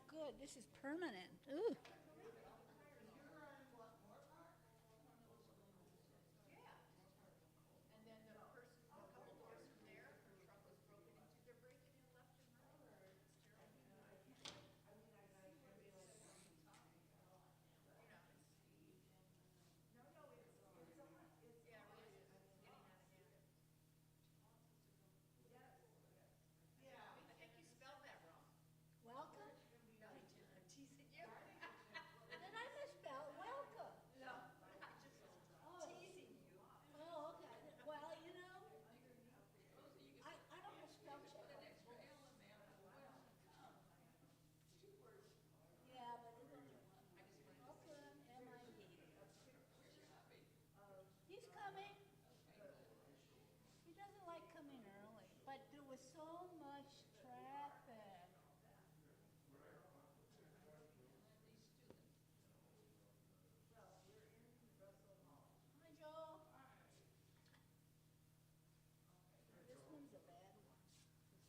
good. This is permanent. Ooh. Welcome? Did I misspell welcome? Oh, okay. Well, I don't misspell chicken. Yeah, but it's only one. Welcome, MID. He's coming. He doesn't like coming early, but there was so much traffic. Hi, Joe. This one's a bad one.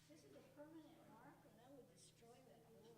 This is a permanent marker. That would destroy that door.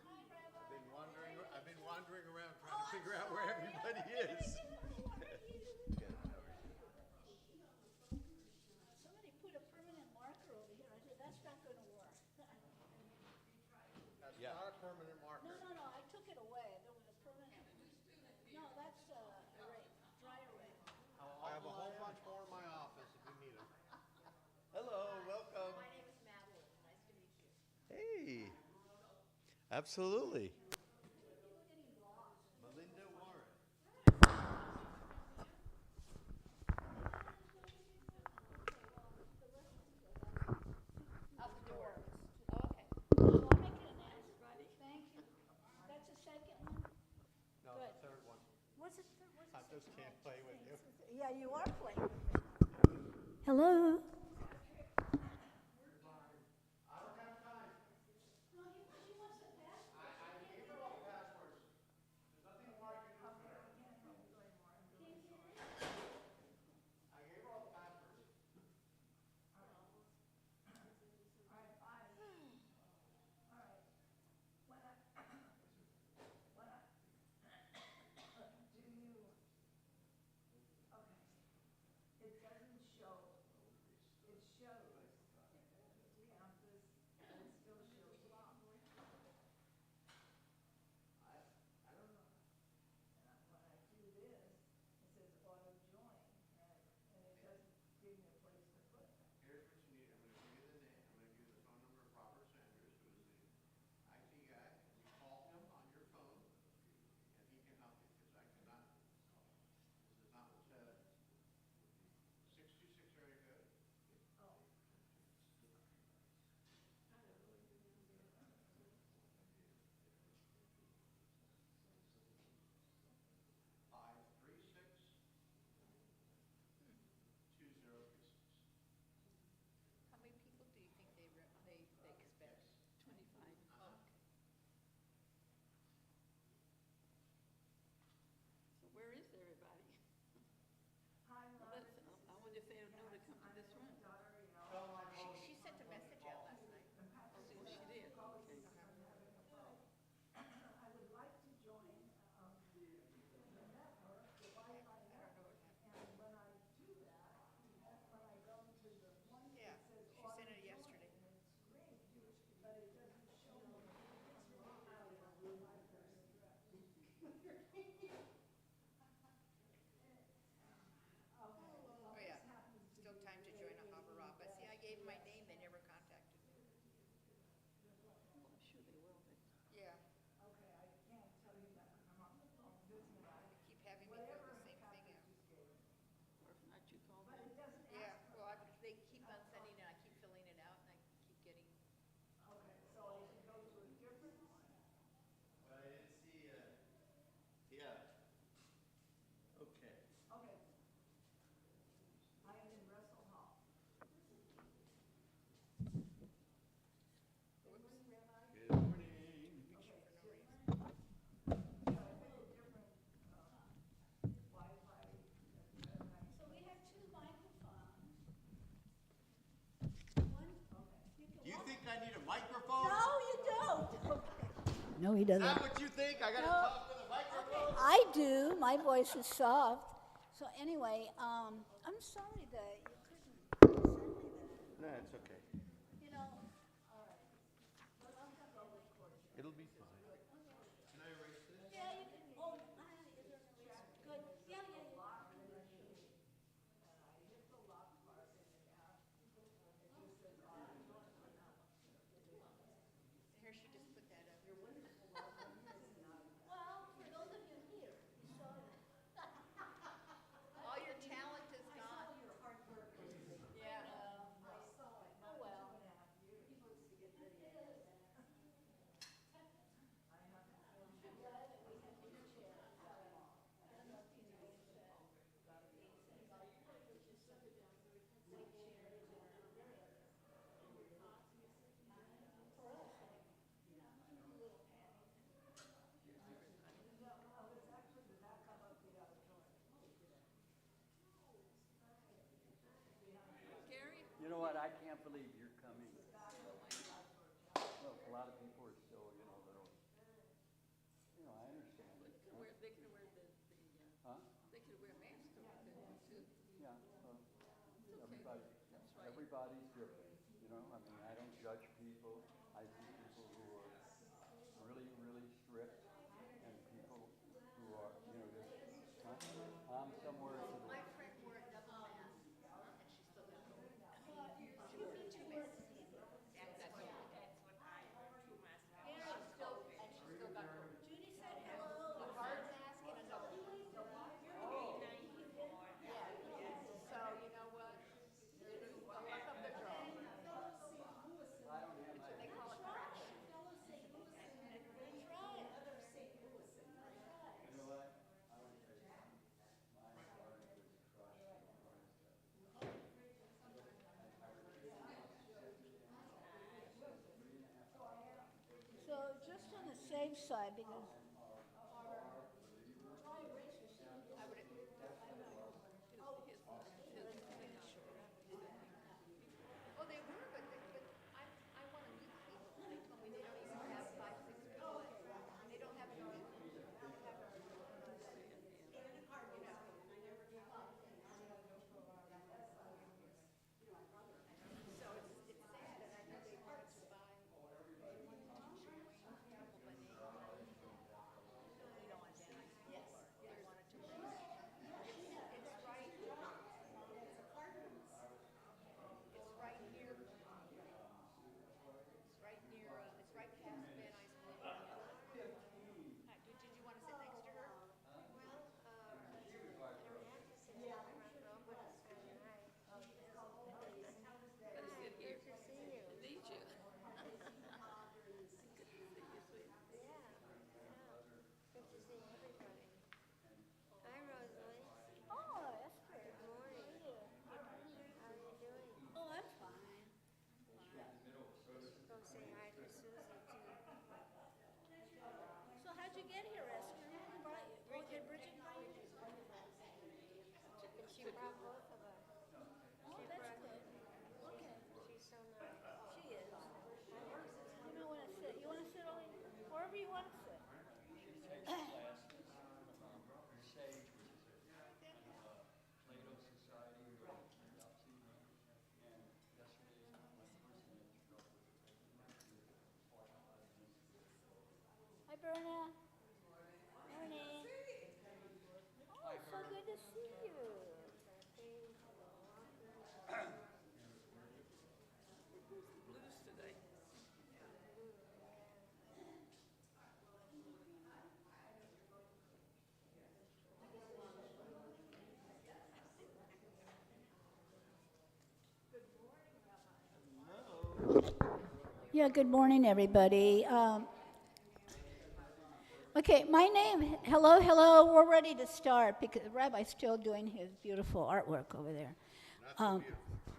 Hi, Rabbi. I've been wandering around trying to figure out where everybody is. Somebody put a permanent marker over here. I said, that's not gonna work. That's Yeah. not a permanent No, marker. no, I took it away. There was a permanent. No, that's erase, dry erase. I have a whole bunch more in my office if you need them. Hello, welcome. My name is Madeline. Nice to meet you. Hey. Absolutely. People getting lost. Melinda Warren. Out the door. So Oh, okay. I'll make it an S. Thank you. That's the second one? No, Good. the third one. What's it? What's I just can't play with you. Yeah, you are playing with me. Hello? I don't have time. No, she wants the password. I gave her all the passwords. There's nothing more I can do for her. I gave her all the passwords. No, he doesn't. Not what you think. I gotta No. talk with a microphone. I do. My voice is soft. So anyway, I'm sorry that you couldn't send me that. No, it's okay. You know, It'll be fine. yeah, you can. Oh, is there an eraser? Good. Yeah, yeah, yeah. Here, she just put that up. Well, for those of you here, so All your talent is gone. Yeah. oh well. Gary? You know what? I can't believe you're coming. Look, a lot of people are still, little. I understand it. They could wear Huh? they could wear masks over there too. Yeah. Everybody's different. I don't judge people. I see people who are really, really strict, and people who are, just. Huh? I'm somewhere to the. My friend wore a double mask, and she still got COVID. She wore two masks. That's what I wore, two masks. And she still got COVID. Judy said hello. A hard mask and a double mask. Yeah. So you know what? The luck of the draw. It's what they call a crash. You know what? I want to tell you something. My heart is crushed. So just on the safe side, because Oh, they were, but I want to meet people. They told me they don't even have 5, 6 people. They don't have enough people. They don't have enough people. So it's sad, and I know they wanted to buy, they wanted to showing people, but they don't want that. Yes, they wanted to bring. It's right. It's right here. It's right near. It's right past Van Nuys Pavilion. Hi, did you want to sit next to her? oh, Esther. Oh, I'm fine. So how'd you get here, Esther? Who brought you? Oh, did Bridget bring you? She brought both of us. Oh, that's good. Okay. She's so nice. She is. You know when I sit. You want to sit over wherever you want to sit. SAGE, which is Plato Society, or and yesterday my person introduced Hi, Berna. Morning. Oh, it's so good to see you. Blues today. Yeah, good morning, everybody. Okay, my name, hello, we're ready to start because the rabbi's still doing his beautiful artwork over there.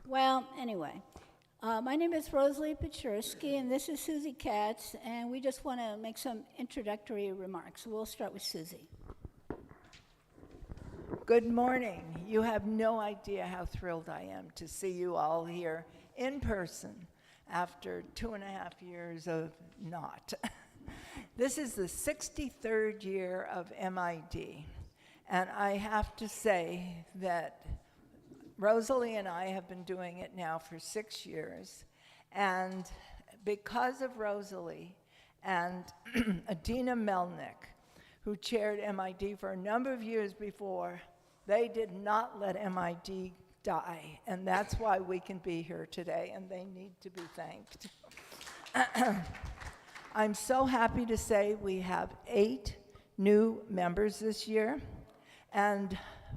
Well, anyway, my name is Rosalie Pechursky, and this is Susie Katz, and we just want to make some introductory remarks. We'll start with Susie. Good morning. You have no idea how thrilled I am to see you all here in person after 2.5 years of not. This is the 63rd year of MID, and I have to say that Rosalie and I have been doing it now for 6 years, and because of Rosalie and Adina Melnick, who chaired MID for a number of years before, they did not let MID die, and that's why we can be here today, and they need to be thanked. I'm so happy to say we have 8 new members this year, and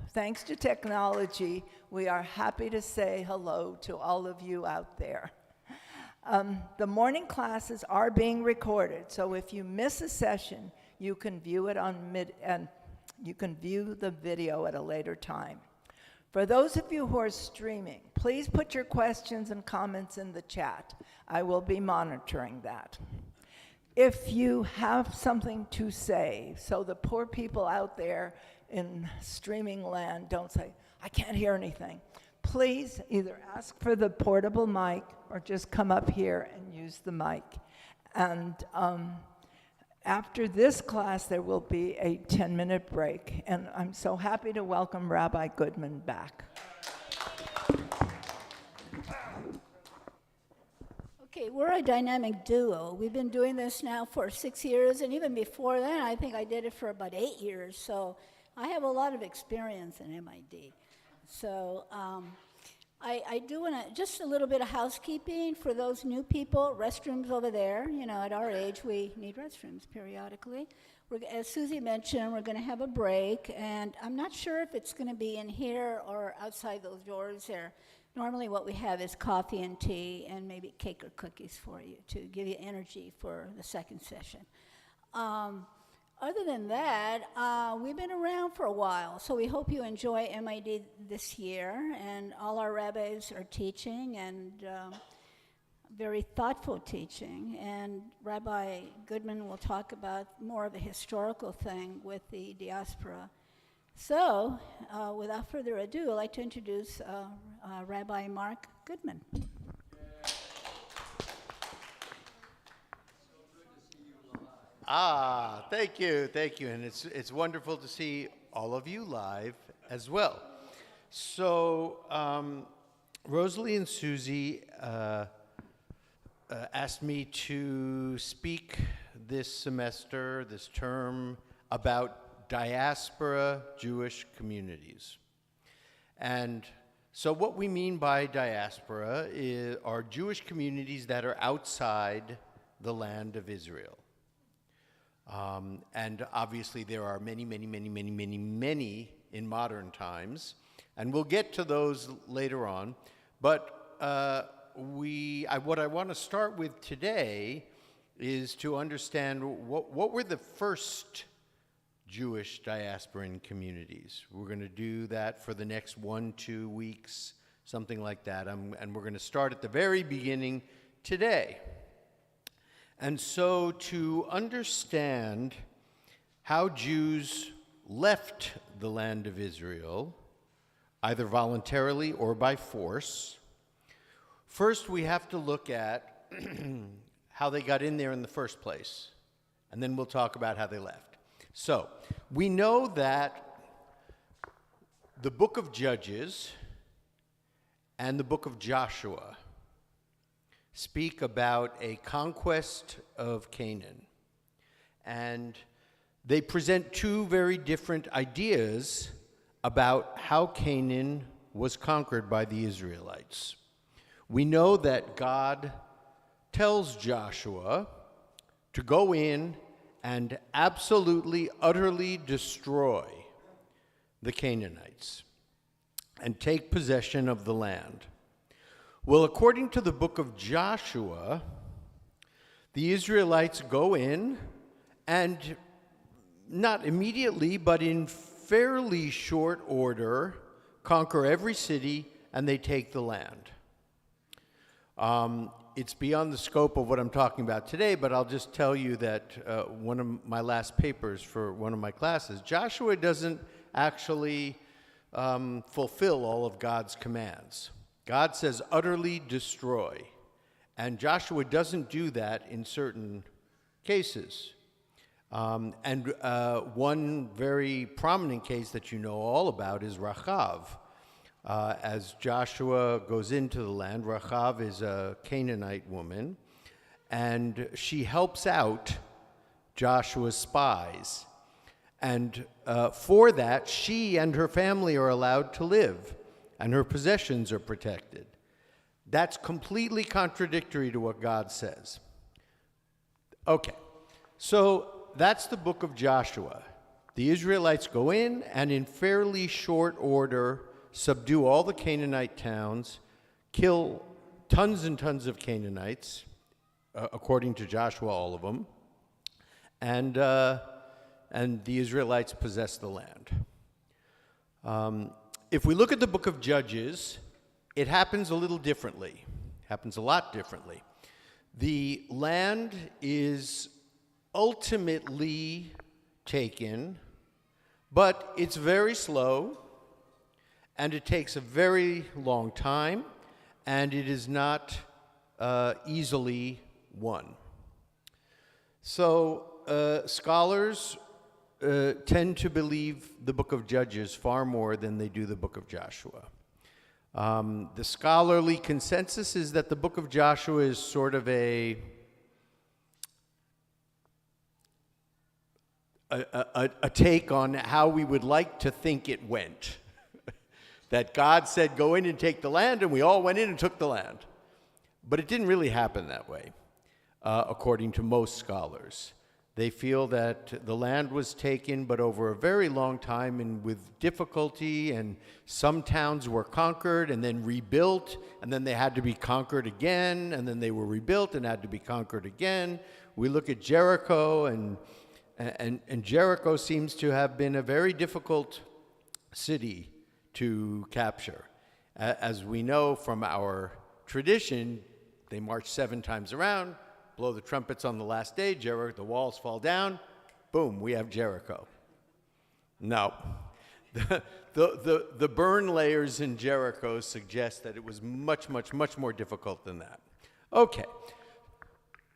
thanks to technology, we are happy to say hello to all of you out there. The morning classes are being recorded, so if you miss a session, you can view it and you can view the video at a later time. For those of you who are streaming, please put your questions and comments in the chat. I will be monitoring that. If you have something to say, so the poor people out there in streaming land don't say, I can't hear anything, please either ask for the portable mic or just come up here and use the mic. And after this class, there will be a 10-minute break, and I'm so happy to welcome Rabbi Goodman back. Okay, we're a dynamic duo. We've been doing this now for 6 years, and even before that, I think I did it for about 8 years, so I have a lot of experience in MID. So I do want to, just a little bit of housekeeping for those new people, restrooms over there. You know, at our age, we need restrooms periodically. As Susie mentioned, we're going to have a break, and I'm not sure if it's going to be in here or outside those doors there. Normally what we have is coffee and tea and maybe cake or cookies for you to give you energy for the second session. Other than that, we've been around for a while, so we hope you enjoy MID this year, and all our rabbis are teaching, and very thoughtful teaching, and Rabbi Goodman will talk about more of a historical thing with the diaspora. So, without further ado, I'd like to introduce Rabbi Mark Goodman. Thank you, and it's wonderful to see all of you live as well. So, Rosalie and Susie asked me to speak this semester, this term, about diaspora Jewish communities. And so what we mean by diaspora are Jewish communities that are outside the land of Israel. And obviously there are many in modern times, and we'll get to those later on. But what I want to start with today is to understand what were the first Jewish diasporan communities. We're going to do that for the next 1-2 weeks, something like that, and we're going to start at the very beginning today. And so to understand how Jews left the land of Israel, either voluntarily or by force, first we have to look at how they got in there in the first place, and then we'll talk about how they left. So, we know that the book of Judges and the book of Joshua speak about a conquest of Canaan. And they present two very different ideas about how Canaan was conquered by the Israelites. We know that God tells Joshua to go in and absolutely, utterly destroy the Canaanites and take possession of the land. Well, according to the book of Joshua, the Israelites go in and not immediately, but in fairly short order, conquer every city and they take the land. It's beyond the scope of what I'm talking about today, but I'll just tell you that one of my last papers for one of my classes, Joshua doesn't actually fulfill all of God's commands. God says utterly destroy, and Joshua doesn't do that in certain cases. And one very prominent case that you know all about is Rachav. As Joshua goes into the land, Rachav is a Canaanite woman, and she helps out Joshua's spies. And for that, she and her family are allowed to live, and her possessions are protected. That's completely contradictory to what God says. Okay, so that's the book of Joshua. The Israelites go in and in fairly short order subdue all the Canaanite towns, kill tons and tons of Canaanites, according to Joshua, all of them, and the Israelites possess the land. If we look at the book of Judges, it happens a little differently, happens a lot differently. The land is ultimately taken, but it's very slow, and it takes a very long time, and it is not easily won. So scholars tend to believe the book of Judges far more than they do the book of Joshua. The scholarly consensus is that the book of Joshua is sort of a take on how we would like to think it went. That God said, go in and take the land, and we all went in and took the land. But it didn't really happen that way, according to most scholars. They feel that the land was taken, but over a very long time and with difficulty, and some towns were conquered and then rebuilt, and then they had to be conquered again, and then they were rebuilt and had to be conquered again. We look at Jericho, and Jericho seems to have been a very difficult city to capture. As we know from our tradition, they march 7 times around, blow the trumpets on the last day, the walls fall down, boom, we have Jericho. No. The burn layers in Jericho suggest that it was much, much, much more difficult than that. Okay.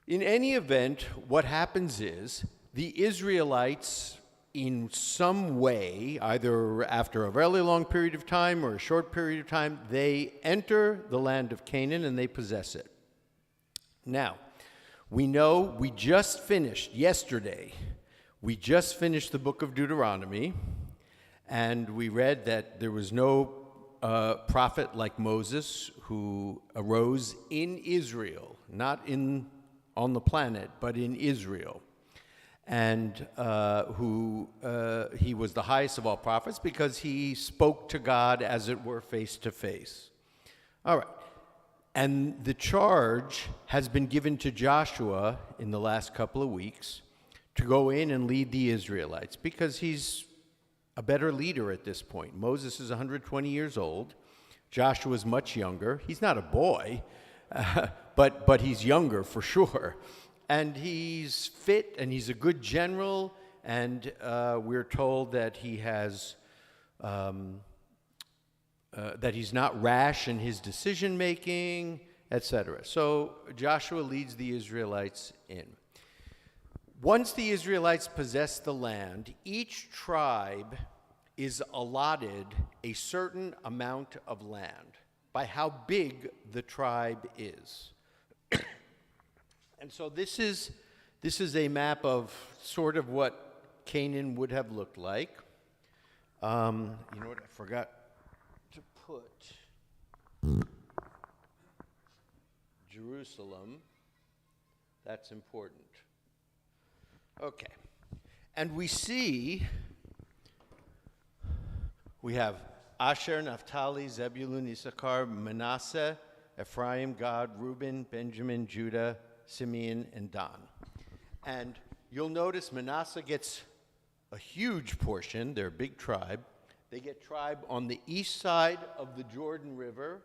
In any event, what happens is the Israelites, in some way, either after a really long period of time or a short period of time, they enter the land of Canaan and they possess it. Now, we know we just finished, yesterday, we just finished the book of Deuteronomy, and we read that there was no prophet like Moses who arose in Israel, not on the planet, but in Israel, and he was the highest of all prophets because he spoke to God, as it were, face to face. All right. And the charge has been given to Joshua in the last couple of weeks to go in and lead the Israelites because he's a better leader at this point. Moses is 120 years old. Joshua is much younger. He's not a boy, but he's younger for sure. And he's fit, and he's a good general, and we're told that he has... that he's not rash in his decision-making, etc. So Joshua leads the Israelites in. Once the Israelites possess the land, each tribe is allotted a certain amount of land by how big the tribe is. And so this is a map of sort of what Canaan would have looked like. You know what, I forgot to put Jerusalem. That's important. Okay. And we have Asher, Naphtali, Zebulun, Issachar, Manasseh, Ephraim, Gad, Reuben, Benjamin, Judah, Simeon, and Dan. And you'll notice Manasseh gets a huge portion. They're a big tribe. They get tribe on the east side of the Jordan River,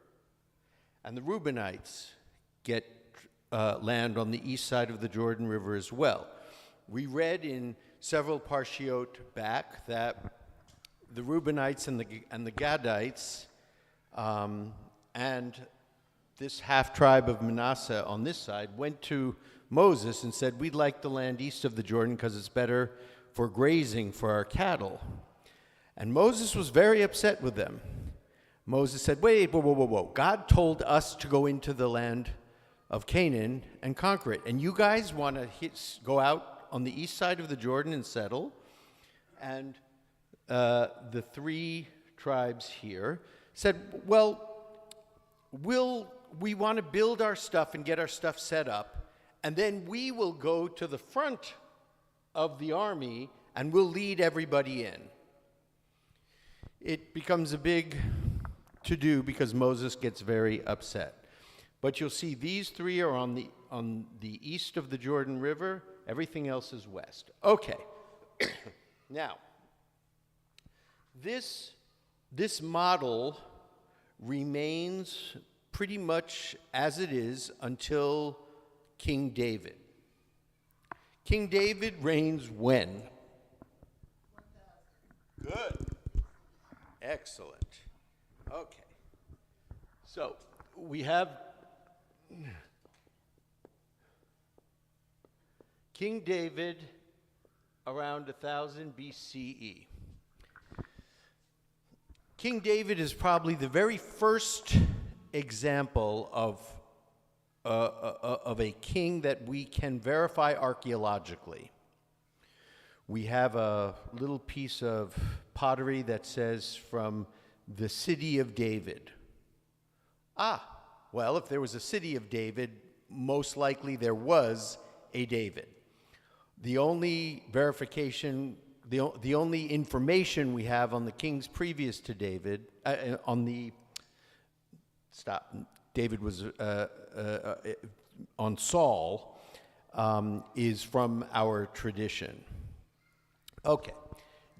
and the Reubenites get land on the east side of the Jordan River as well. We read in several parshiot back that the Reubenites and the Gadites and this half tribe of Manasseh on this side went to Moses and said, we'd like the land east of the Jordan because it's better for grazing for our cattle. And Moses was very upset with them. Moses said, wait, whoa, whoa, whoa, whoa. God told us to go into the land of Canaan and conquer it. And you guys want to go out on the east side of the Jordan and settle? And the three tribes here said, well, we want to build our stuff and get our stuff set up, and then we will go to the front of the army and we'll lead everybody in. It becomes a big to-do because Moses gets very upset. But you'll see these three are on the east of the Jordan River. Everything else is west. Okay. Now, this model remains pretty much as it is until King David. King David reigns when? Good. Excellent. Okay. So we have King David around 1000 BCE. King David is probably the very first example of a king that we can verify archaeologically. We have a little piece of pottery that says from the city of David. Well, if there was a city of David, most likely there was a David. The only verification, the only information we have on the kings previous to David, David was on Saul, is from our tradition. Okay,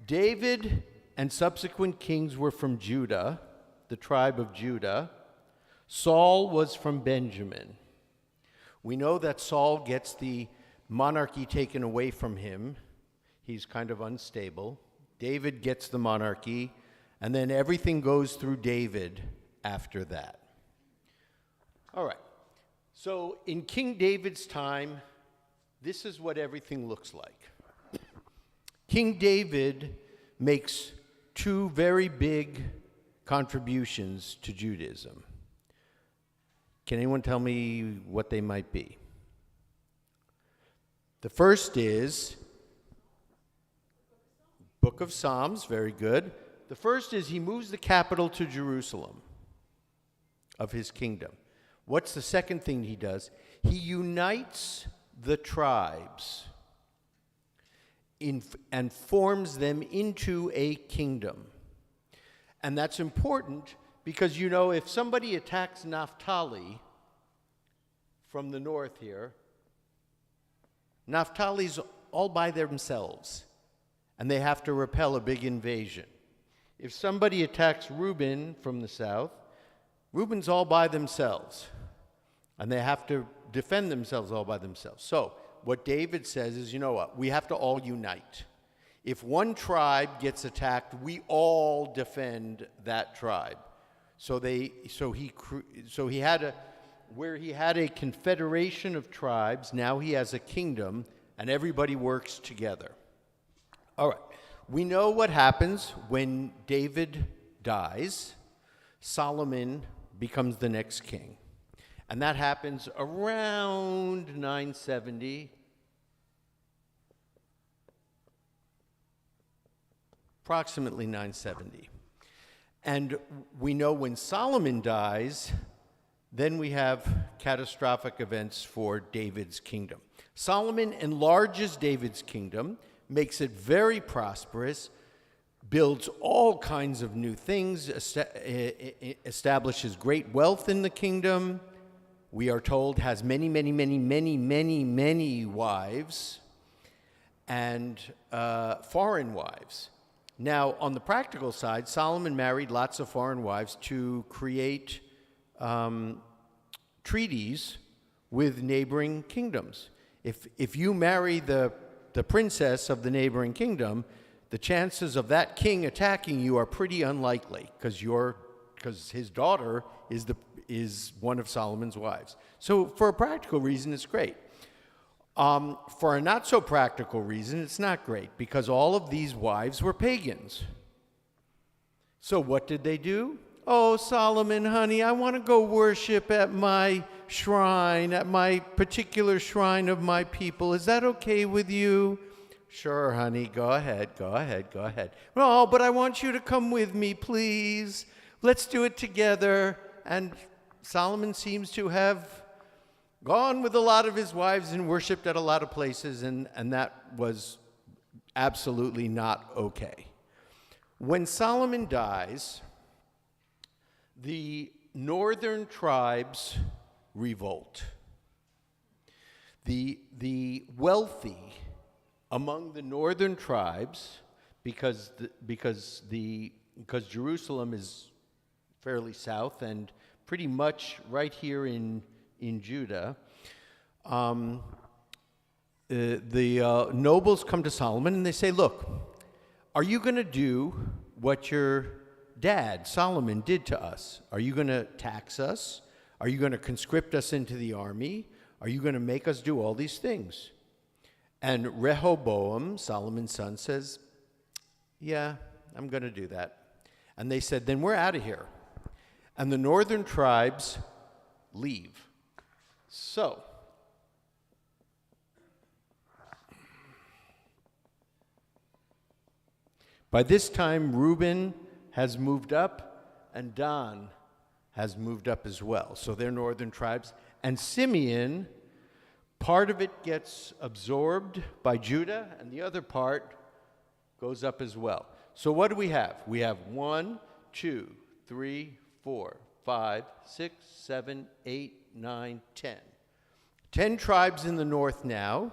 David and subsequent kings were from Judah, the tribe of Judah. Saul was from Benjamin. We know that Saul gets the monarchy taken away from him. He's kind of unstable. David gets the monarchy, and then everything goes through David after that. All right. So in King David's time, this is what everything looks like. King David makes two very big contributions to Judaism. Can anyone tell me what they might be? The first is Book of Psalms, very good. The first is he moves the capital to Jerusalem of his kingdom. What's the second thing he does? He unites the tribes and forms them into a kingdom. And that's important because, you know, if somebody attacks Naphtali from the north here, Naphtali's all by themselves, and they have to repel a big invasion. If somebody attacks Reuben from the south, Reuben's all by themselves, and they have to defend themselves all by themselves. So what David says is, you know what, we have to all unite. If one tribe gets attacked, we all defend that tribe. So he had where he had a confederation of tribes, now he has a kingdom, and everybody works together. All right, we know what happens when David dies. Solomon becomes the next king. And that happens around 970. Approximately 970. And we know when Solomon dies, then we have catastrophic events for David's kingdom. Solomon enlarges David's kingdom, makes it very prosperous, builds all kinds of new things, establishes great wealth in the kingdom. We are told has many wives and foreign wives. Now, on the practical side, Solomon married lots of foreign wives to create treaties with neighboring kingdoms. If you marry the princess of the neighboring kingdom, the chances of that king attacking you are pretty unlikely because his daughter is one of Solomon's wives. So for a practical reason, it's great. For a not so practical reason, it's not great, because all of these wives were pagans. So what did they do? Oh, Solomon, honey, I want to go worship at my shrine, at my particular shrine of my people. Is that okay with you? Sure, honey, go ahead. No, but I want you to come with me, please. Let's do it together. And Solomon seems to have gone with a lot of his wives and worshiped at a lot of places, and that was absolutely not okay. When Solomon dies, the northern tribes revolt. The wealthy among the northern tribes, because Jerusalem is fairly south and pretty much right here in Judah, the nobles come to Solomon and they say, look, are you going to do what your dad, Solomon, did to us? Are you going to tax us? Are you going to conscript us into the army? Are you going to make us do all these things? And Rehoboam, Solomon's son, says, yeah, I'm going to do that. And they said, then we're out of here. And the northern tribes leave. So, by this time, Reuben has moved up, and Dan has moved up as well. So they're northern tribes. And Simeon, part of it gets absorbed by Judah, and the other part goes up as well. So what do we have? We have 1, 2, 3, 4, 5, 6, 7, 8, 9, 10. 10 tribes in the north now.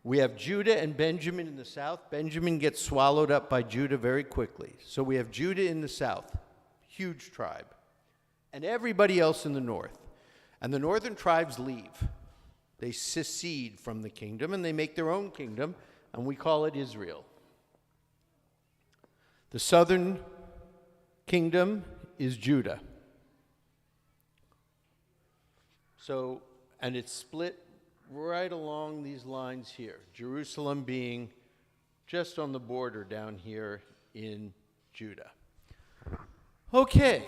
We have Judah and Benjamin in the south. Benjamin gets swallowed up by Judah very quickly. So we have Judah in the south, huge tribe, and everybody else in the north. And the northern tribes leave. They secede from the kingdom, and they make their own kingdom, and we call it Israel. The southern kingdom is Judah. So, and it's split right along these lines here. Jerusalem being just on the border down here in Judah. Okay.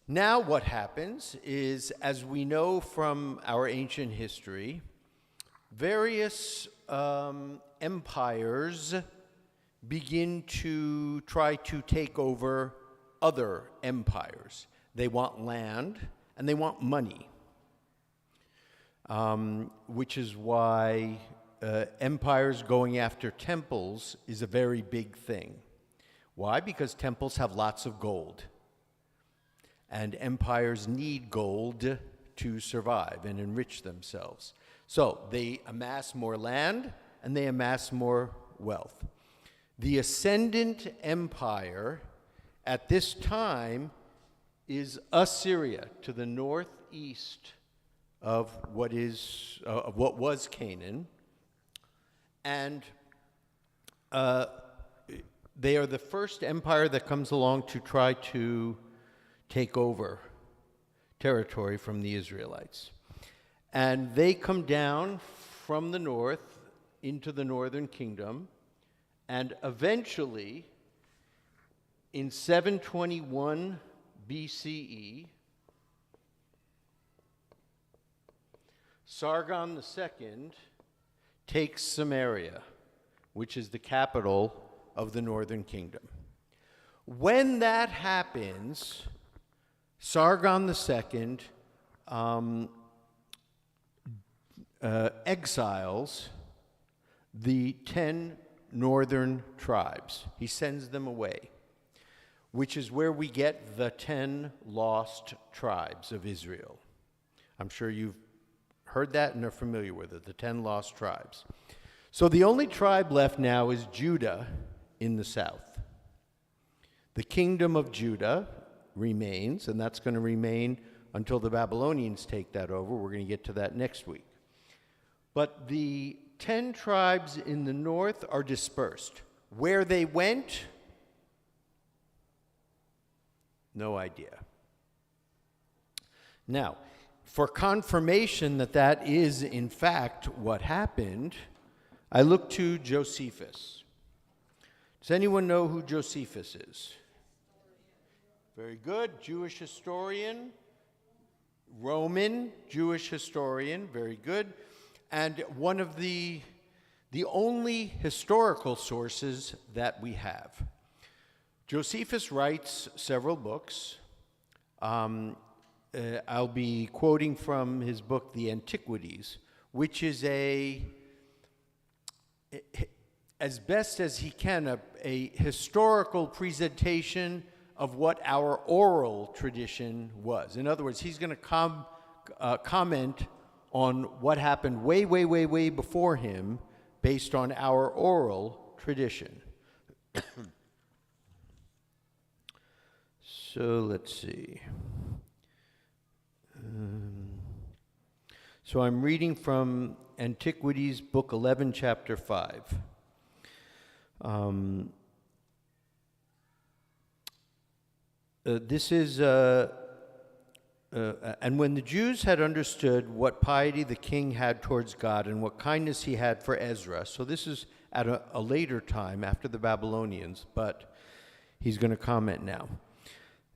Now what happens is, as we know from our ancient history, various empires begin to try to take over other empires. They want land and they want money, which is why empires going after temples is a very big thing. Why? Because temples have lots of gold. And empires need gold to survive and enrich themselves. So they amass more land and they amass more wealth. The ascendant empire at this time is Assyria, to the northeast of what was Canaan. And they are the first empire that comes along to try to take over territory from the Israelites. And they come down from the north into the northern kingdom, and eventually, in 721 BCE, Sargon II takes Samaria, which is the capital of the northern kingdom. When that happens, Sargon II exiles the 10 northern tribes. He sends them away, which is where we get the 10 lost tribes of Israel. I'm sure you've heard that and are familiar with it, the 10 lost tribes. So the only tribe left now is Judah in the south. The kingdom of Judah remains, and that's going to remain until the Babylonians take that over. We're going to get to that next week. But the 10 tribes in the north are dispersed. Where they went, no idea. Now, for confirmation that that is, in fact, what happened, I look to Josephus. Does anyone know who Josephus is? Very good. Jewish historian, Roman Jewish historian, very good. And one of the only historical sources that we have. Josephus writes several books. I'll be quoting from his book, The Antiquities, which is as best as he can, a historical presentation of what our oral tradition was. In other words, he's going to comment on what happened way, way, way, way before him based on our oral tradition. So let's see. So I'm reading from Antiquities, Book 11, Chapter 5. This is, and when the Jews had understood what piety the king had towards God and what kindness he had for Ezra, so this is at a later time after the Babylonians, but he's going to comment now.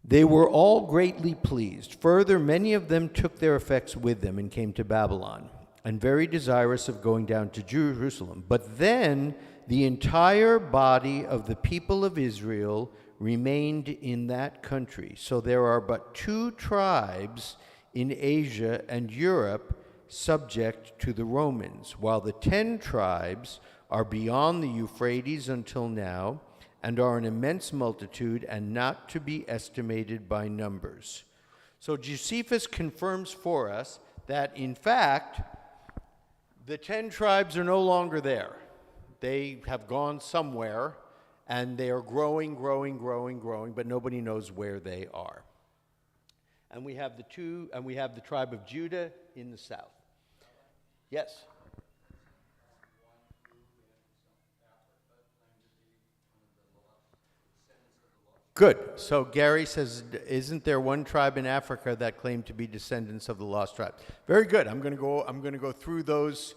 They were all greatly pleased. Further, many of them took their effects with them and came to Babylon, and very desirous of going down to Jerusalem. But then the entire body of the people of Israel remained in that country. So there are but 2 tribes in Asia and Europe subject to the Romans, while the 10 tribes are beyond the Euphrates until now, and are an immense multitude and not to be estimated by numbers. So Josephus confirms for us that, in fact, the 10 tribes are no longer there. They have gone somewhere, and they are growing, but nobody knows where they are. And we have the tribe of Judah in the south. Yes? Good. So Gary says, isn't there one tribe in Africa that claimed to be descendants of the lost tribe? Very good. I'm going to go through those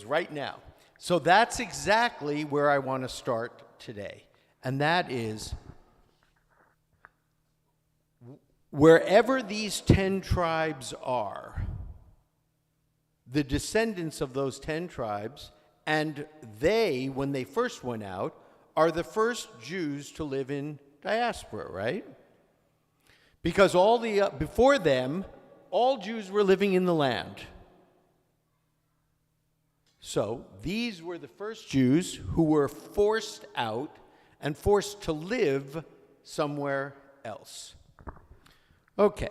right now. So that's exactly where I want to start today. And that is, wherever these 10 tribes are, the descendants of those 10 tribes, and they, when they first went out, are the first Jews to live in diaspora, right? Because before them, all Jews were living in the land. So these were the first Jews who were forced out and forced to live somewhere else. Okay.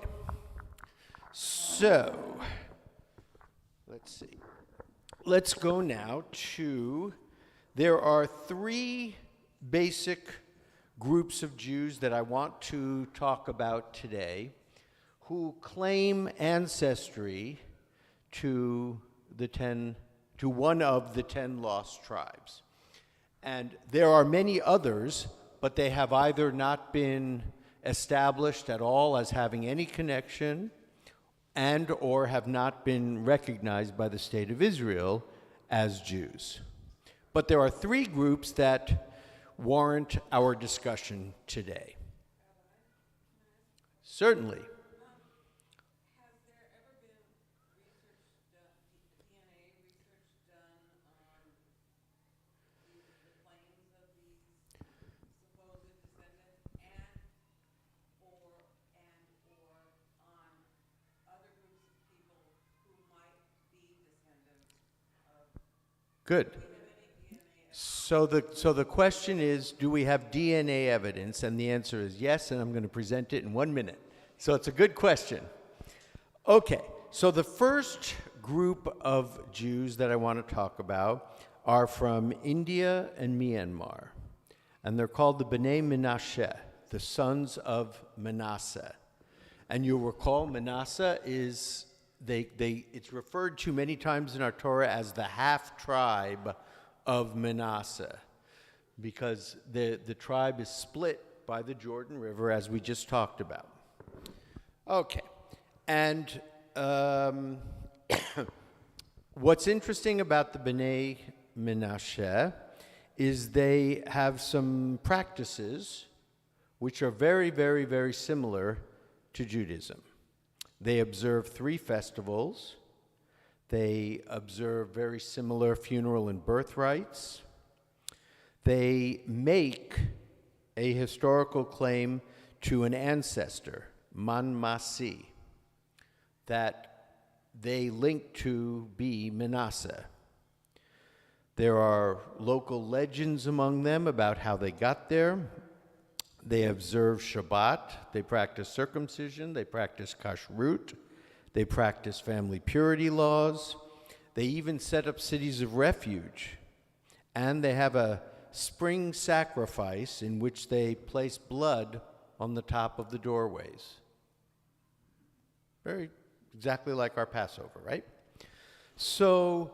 So let's see. Let's go now to, there are 3 basic groups of Jews that I want to talk about today who claim ancestry to one of the 10 lost tribes. And there are many others, but they have either not been established at all as having any connection and or have not been recognized by the state of Israel as Jews. But there are 3 groups that warrant our discussion today. Certainly. Has there ever been DNA research done on the claims of these supposed descendants or on other groups of people who might be descendants of? Good. So the question is, do we have DNA evidence? And the answer is yes, and I'm going to present it in 1 minute. So it's a good question. Okay, so the first group of Jews that I want to talk about are from India and Myanmar. And they're called the B'nai Menashe, the sons of Manasseh. And you'll recall Manasseh is, it's referred to many times in our Torah as the half-tribe of Manasseh, because the tribe is split by the Jordan River, as we just talked about. Okay, And what's interesting about the B'nai Menashe is they have some practices which are very, very, very similar to Judaism. They observe 3 festivals. They observe very similar funeral and birth rites. They make a historical claim to an ancestor, Man Masi, that they link to be Manasseh. There are local legends among them about how they got there. They observe Shabbat, they practice circumcision, they practice kashrut, they practice family purity laws, they even set up cities of refuge, and they have a spring sacrifice in which they place blood on the top of the doorways. Very exactly like our Passover, right? So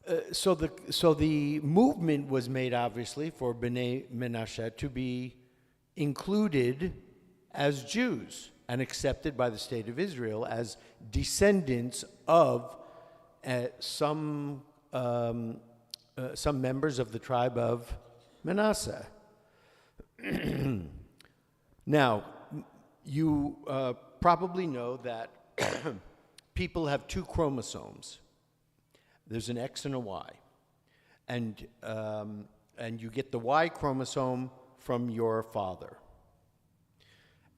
the movement was made, obviously, for B'nai Menashe to be included as Jews and accepted by the state of Israel as descendants of some members of the tribe of Manasseh. Now, you probably know that people have 2 chromosomes. There's an X and a Y. And you get the Y chromosome from your father.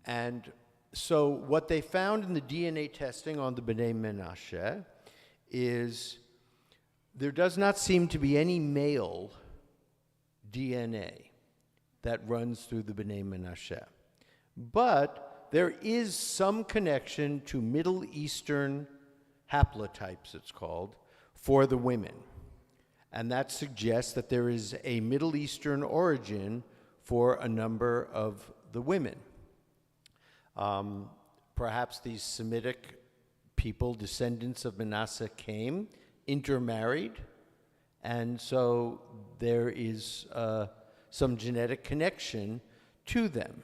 And so what they found in the DNA testing on the B'nai Menashe is there does not seem to be any male DNA that runs through the B'nai Menashe. But there is some connection to Middle Eastern haplotypes, it's called, for the women. And that suggests that there is a Middle Eastern origin for a number of the women. Perhaps these Semitic people, descendants of Manasseh, came, intermarried, and so there is some genetic connection to them.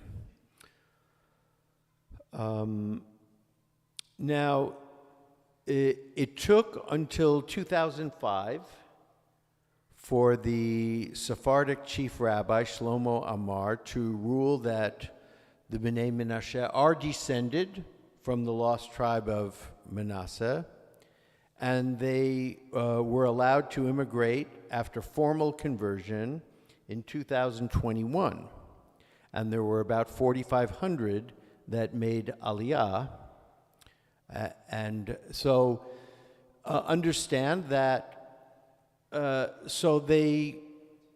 Now, it took until 2005 for the Sephardic chief rabbi, Shlomo Amar, to rule that the B'nai Menashe are descended from the lost tribe of Manasseh, and they were allowed to immigrate after formal conversion in 2021. And there were about 4,500 that made Aliyah. And so understand that, so they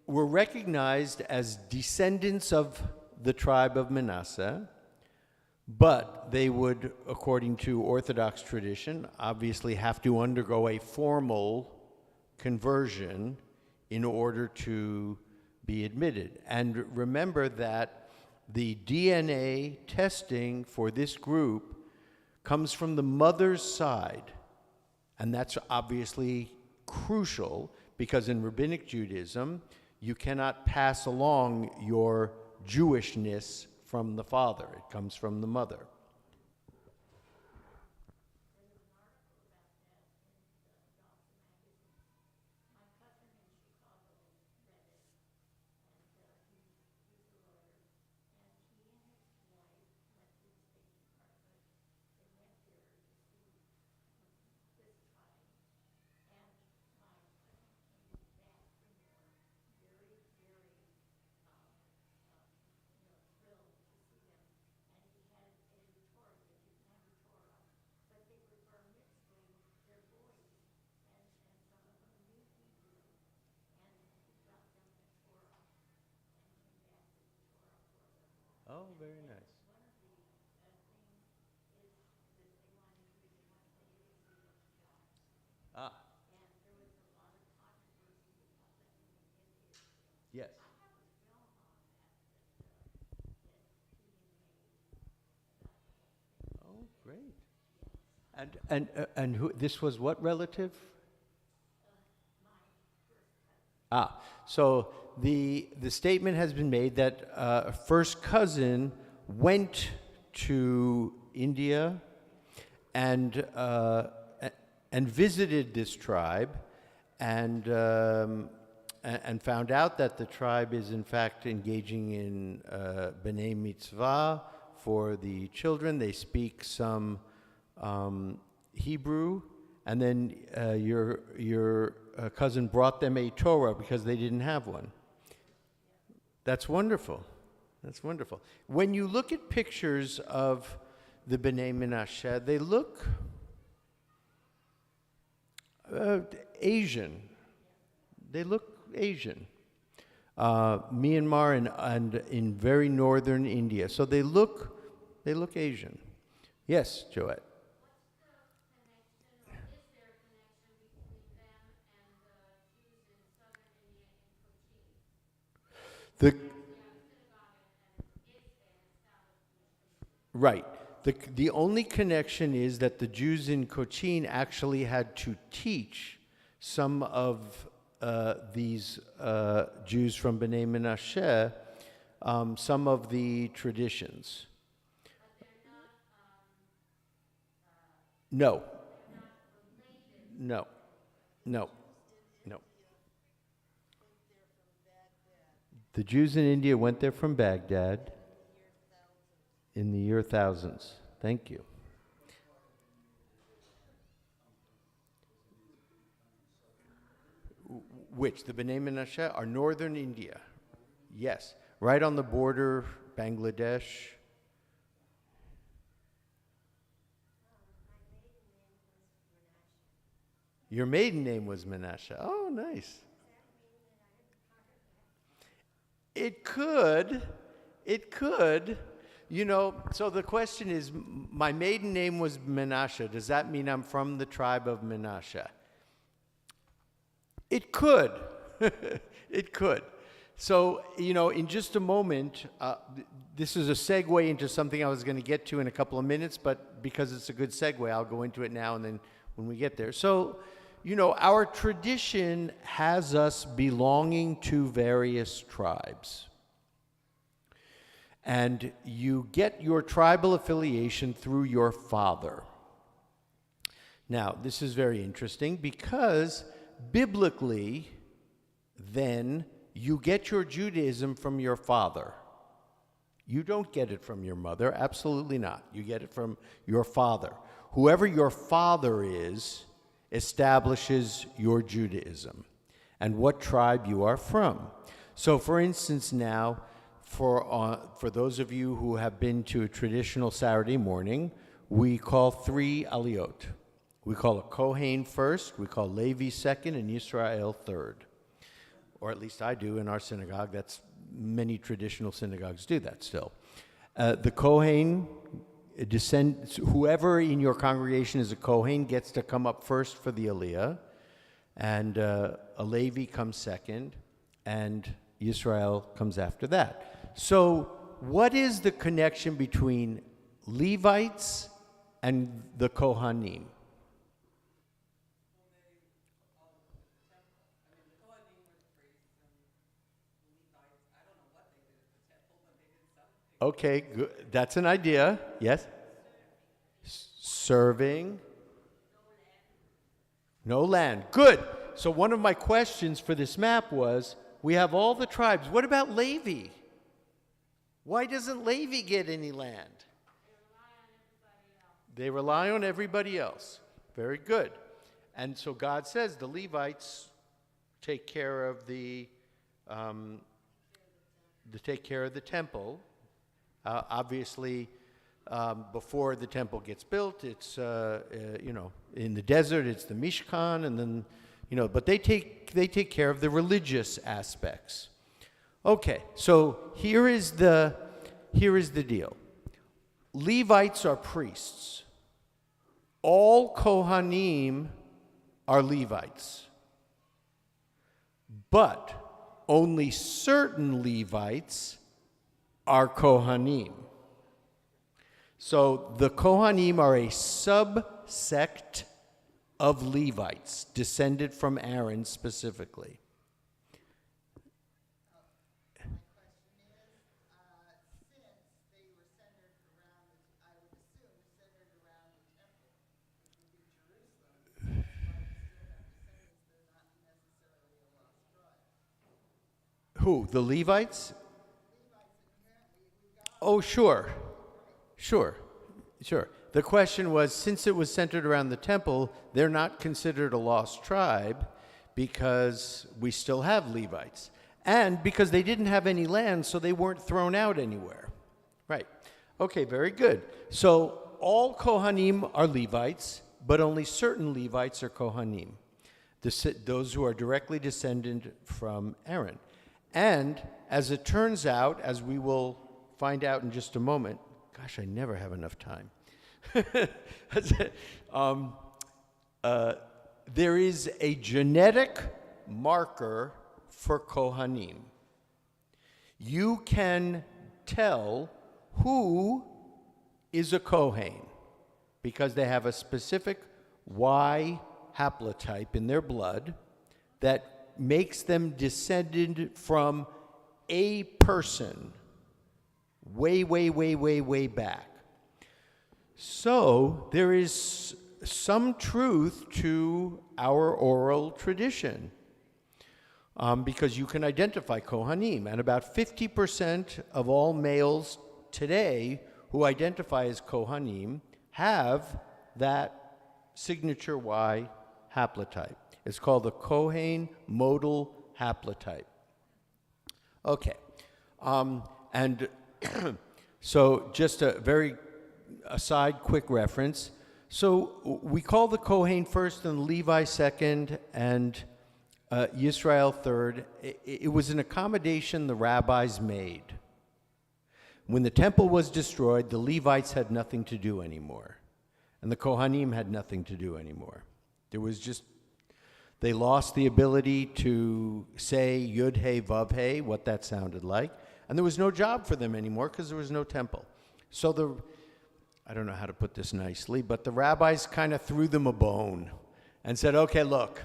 were recognized as descendants of the tribe of Manasseh, but they would, according to Orthodox tradition, obviously have to undergo a formal conversion in order to be admitted. And remember that the DNA testing for this group comes from the mother's side, and that's obviously crucial because in Rabbinic Judaism, you cannot pass along your Jewishness from the father. It comes from the mother. Oh, very nice. Ah. Yes. Oh, great. And who, this was what relative? Ah, so the statement has been made that a first cousin went to India and visited this tribe and found out that the tribe is in fact engaging in B'nai Mitzvah for the children. They speak some Hebrew, and then your cousin brought them a Torah because they didn't have one. That's wonderful. That's wonderful. When you look at pictures of the B'nai Menashe, they look Asian. They look Asian. Myanmar and in very northern India. So they look Asian. Yes, Joette. Right. The only connection is that the Jews in Cochin actually had to teach some of these Jews from B'nai Menashe some of the traditions. No. No. No. No. The Jews in India went there from Baghdad in the year thousands. Thank you. Which? The B'nai Menashe are northern India. Yes. Right on the border, Bangladesh. Your maiden name was Menashe. Oh, nice. It could. It could. You know, so the question is, my maiden name was Menashe. Does that mean I'm from the tribe of Menashe? It could. It could. So, you know, in just a moment, this is a segue into something I was going to get to in a couple of minutes, but because it's a good segue, I'll go into it now and then when we get there. So, you know, our tradition has us belonging to various tribes. And you get your tribal affiliation through your father. Now, this is very interesting because biblically, then, you get your Judaism from your father. You don't get it from your mother, absolutely not. You get it from your father. Whoever your father is establishes your Judaism and what tribe you are from. So, for instance, now, for those of you who have been to a traditional Saturday morning, we call 3 aliyot. We call a Kohen first, we call Levi second, and Yisrael third. Or at least I do in our synagogue. That's many traditional synagogues do that still. The Kohen whoever in your congregation is a Kohen gets to come up first for the Aliyah, and a Levi comes second, and Yisrael comes after that. So what is the connection between Levites and the Kohanim? Okay, good. That's an idea. Yes? Serving. No land. Good. So one of my questions for this map was, we have all the tribes. What about Levi? Why doesn't Levi get any land? They rely on everybody else. Very good. And so God says the Levites take care of the temple. Obviously, before the temple gets built, it's in the desert, it's the Mishkan, and then but they take care of the religious aspects. Okay, so here is the deal. Levites are priests. All Kohanim are Levites. But only certain Levites are Kohanim. So the Kohanim are a subsect of Levites, descended from Aaron specifically. Since they were centered around, I would assume, Who? The Levites? Oh, sure. Sure. The question was, since it was centered around the temple, they're not considered a lost tribe because we still have Levites. And because they didn't have any land, so they weren't thrown out anywhere. Right. Okay, very good. So all Kohanim are Levites, but only certain Levites are Kohanim, those who are directly descended from Aaron. And as it turns out, as we will find out in just a moment, gosh, I never have enough time. There is a genetic marker for Kohanim. You can tell who is a Kohen because they have a specific Y haplotype in their blood that makes them descended from a person way, way, way, way, way back. So there is some truth to our oral tradition because you can identify Kohanim. And about 50% of all males today who identify as Kohanim have that signature Y haplotype. It's called the Kohen modal haplotype. Okay. And so just a very aside quick reference. So we call the Kohen first and Levi second and Yisrael third. It was an accommodation the rabbis made. When the temple was destroyed, the Levites had nothing to do anymore. And the Kohanim had nothing to do anymore. They lost the ability to say Yud He Vav He, what that sounded like. And there was no job for them anymore because there was no temple. So I don't know how to put this nicely, but the rabbis kind of threw them a bone and said, okay, look,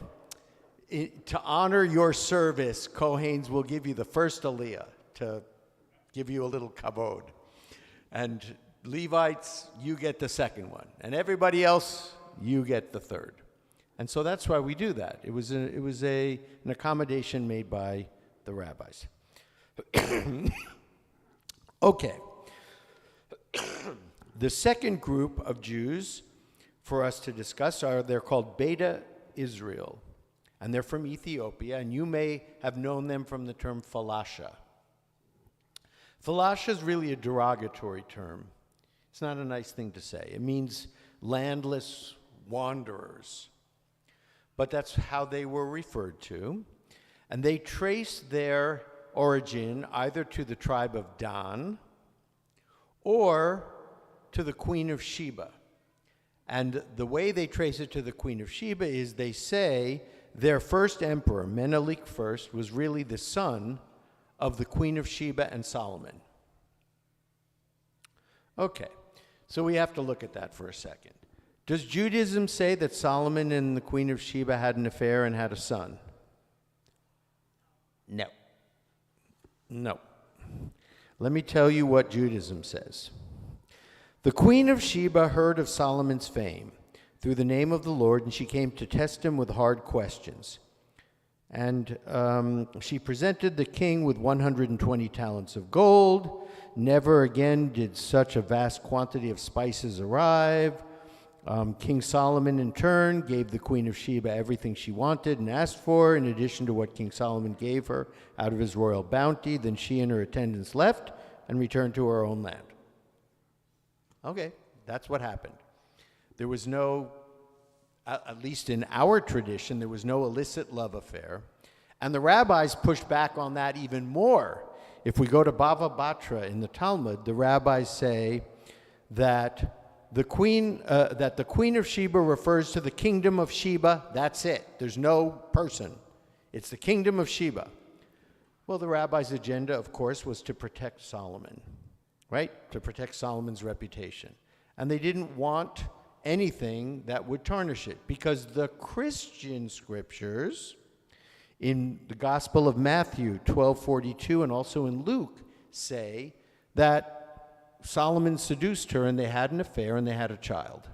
to honor your service, Kohanes will give you the first aliyah to give you a little kavod. And Levites, you get the second one. And everybody else, you get the third. And so that's why we do that. It was an accommodation made by the rabbis. Okay. The second group of Jews for us to discuss they're called Beta Israel. And they're from Ethiopia, and you may have known them from the term falasha. Falasha is really a derogatory term. It's not a nice thing to say. It means landless wanderers. But that's how they were referred to. And they trace their origin either to the tribe of Dan or to the Queen of Sheba. And the way they trace it to the Queen of Sheba is they say their first emperor, Menelik I, was really the son of the Queen of Sheba and Solomon. Okay, so we have to look at that for a second. Does Judaism say that Solomon and the Queen of Sheba had an affair and had a son? No. No. Let me tell you what Judaism says. The Queen of Sheba heard of Solomon's fame through the name of the Lord, and she came to test him with hard questions. And she presented the king with 120 talents of gold. Never again did such a vast quantity of spices arrive. King Solomon, in turn, gave the Queen of Sheba everything she wanted and asked for, in addition to what King Solomon gave her out of his royal bounty. Then she and her attendants left and returned to her own land. Okay, that's what happened. There was no, at least in our tradition, there was no illicit love affair. And the rabbis pushed back on that even more. If we go to Bava Batra in the Talmud, the rabbis say that the Queen of Sheba refers to the kingdom of Sheba. That's it. There's no person. It's the kingdom of Sheba. Well, the rabbi's agenda, of course, was to protect Solomon, right? To protect Solomon's reputation. And they didn't want anything that would tarnish it, because the Christian scriptures in the Gospel of Matthew 12:42 and also in Luke say that Solomon seduced her and they had an affair and they had a child.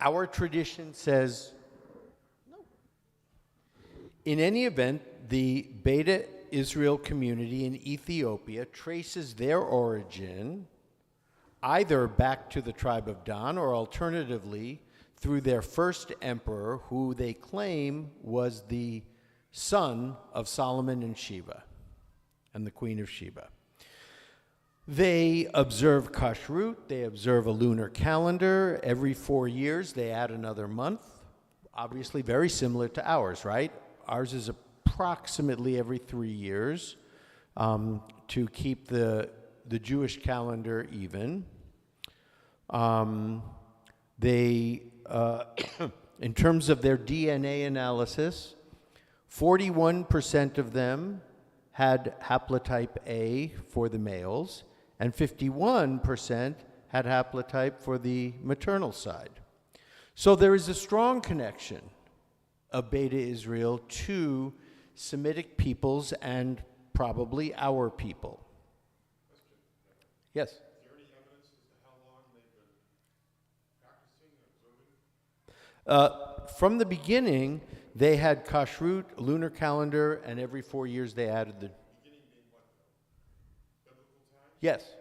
Our tradition says no. In any event, the Beta Israel community in Ethiopia traces their origin either back to the tribe of Dan or alternatively through their first emperor, who they claim was the son of Solomon and Sheba, and the Queen of Sheba. They observe Kashrut, they observe a lunar calendar. Every 4 years, they add another month. Obviously, very similar to ours, right? Ours is approximately every 3 years to keep the Jewish calendar even. In terms of their DNA analysis, 41% of them had haplotype A for the males, and 51% had haplotype for the maternal side. So there is a strong connection of Beta Israel to Semitic peoples and probably our people. Yes? From the beginning, they had kashrut, lunar calendar, and every 4 years they added the. Beginning being what, though? Biblical times? Yes,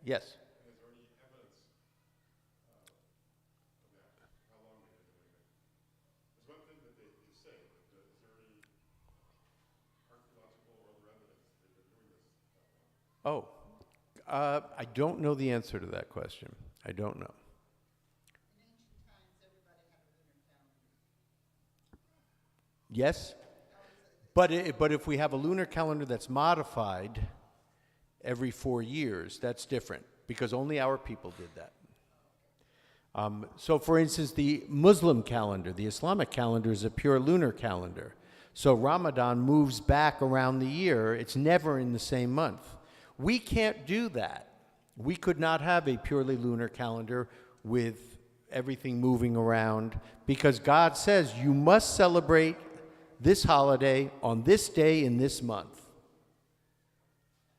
yes. And is there any evidence of that? How long they've been doing it? There's one thing that they say, but is there any archaeological or other evidence that they've been doing this that long? I don't know the answer to that question. I don't know. Yes, but if we have a lunar calendar that's modified every 4 years, that's different, because only our people did that. So for instance, the Muslim calendar, the Islamic calendar, is a pure lunar calendar. So Ramadan moves back around the year. It's never in the same month. We can't do that. We could not have a purely lunar calendar with everything moving around, because God says you must celebrate this holiday on this day in this month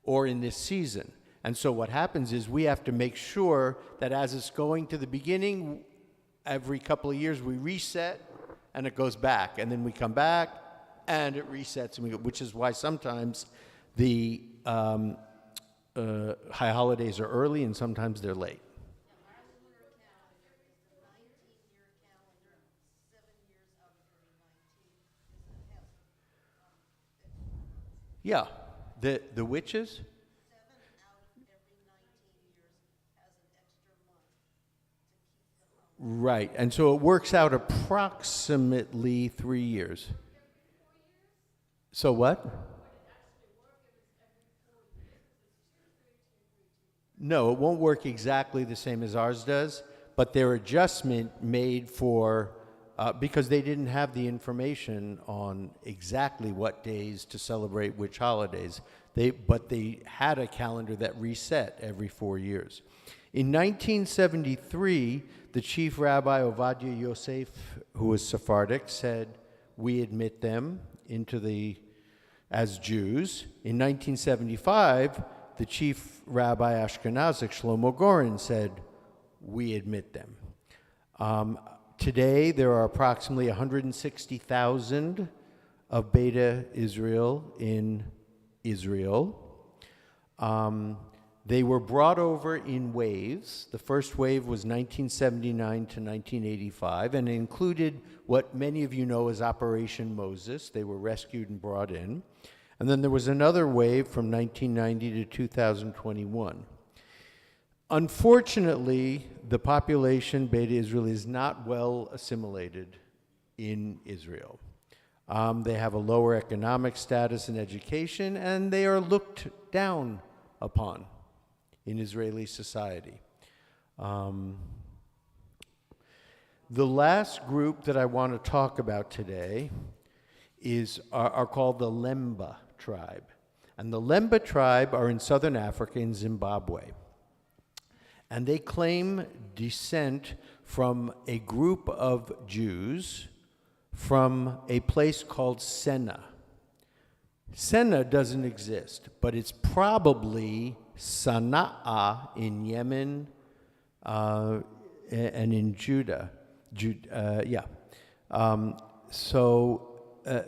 or in this season. And so what happens is we have to make sure that as it's going to the beginning, every couple of years we reset and it goes back, and then we come back and it resets, and we go, which is why sometimes the high holidays are early and sometimes they're late. Yeah, the witches? 7 out of every 19 years has an extra month to keep the holiday. Right, and so it works out approximately 3 years. So what? No, it won't work exactly the same as ours does, but their adjustment made for, because they didn't have the information on exactly what days to celebrate which holidays, but they had a calendar that reset every 4 years. In 1973, the chief rabbi Ovadia Yosef, who was Sephardic, said, "We admit them as Jews." In 1975, the chief rabbi Ashkenazic, Shlomo Goren, said, "We admit them." Today, there are approximately 160,000 of Beta Israel in Israel. They were brought over in waves. The first wave was 1979 to 1985, and it included what many of you know as Operation Moses. They were rescued and brought in. And then there was another wave from 1990 to 2021. Unfortunately, the population, Beta Israel, is not well assimilated in Israel. They have a lower economic status and education, and they are looked down upon in Israeli society. The last group that I want to talk about today are called the Lemba tribe. And the Lemba tribe are in southern Africa, in Zimbabwe. And they claim descent from a group of Jews from a place called Senna. Senna doesn't exist, but it's probably Sana'a in Yemen and in Judah.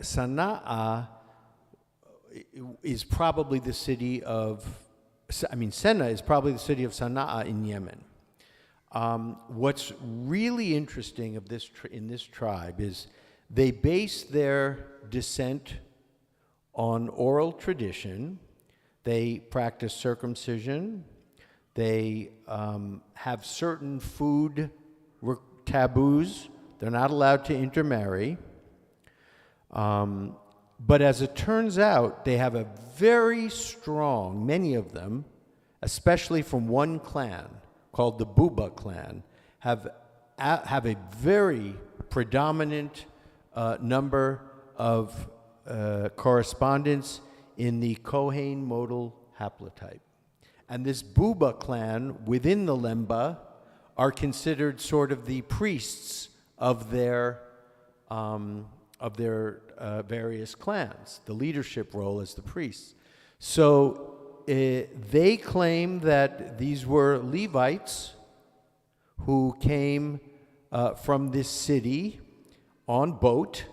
Sana'a is probably the city of, Senna is probably the city of Sana'a in Yemen. What's really interesting of this in this tribe is they base their descent on oral tradition. They practice circumcision. They have certain food taboos. They're not allowed to intermarry. But as it turns out, they have a very strong, many of them, especially from one clan called the Buba clan, have a very predominant number of correspondence in the Kohen modal haplotype. And this Buba clan within the Lemba are considered sort of the priests of their various clans, the leadership role as the priests. So they claim that these were Levites who came from this city on boat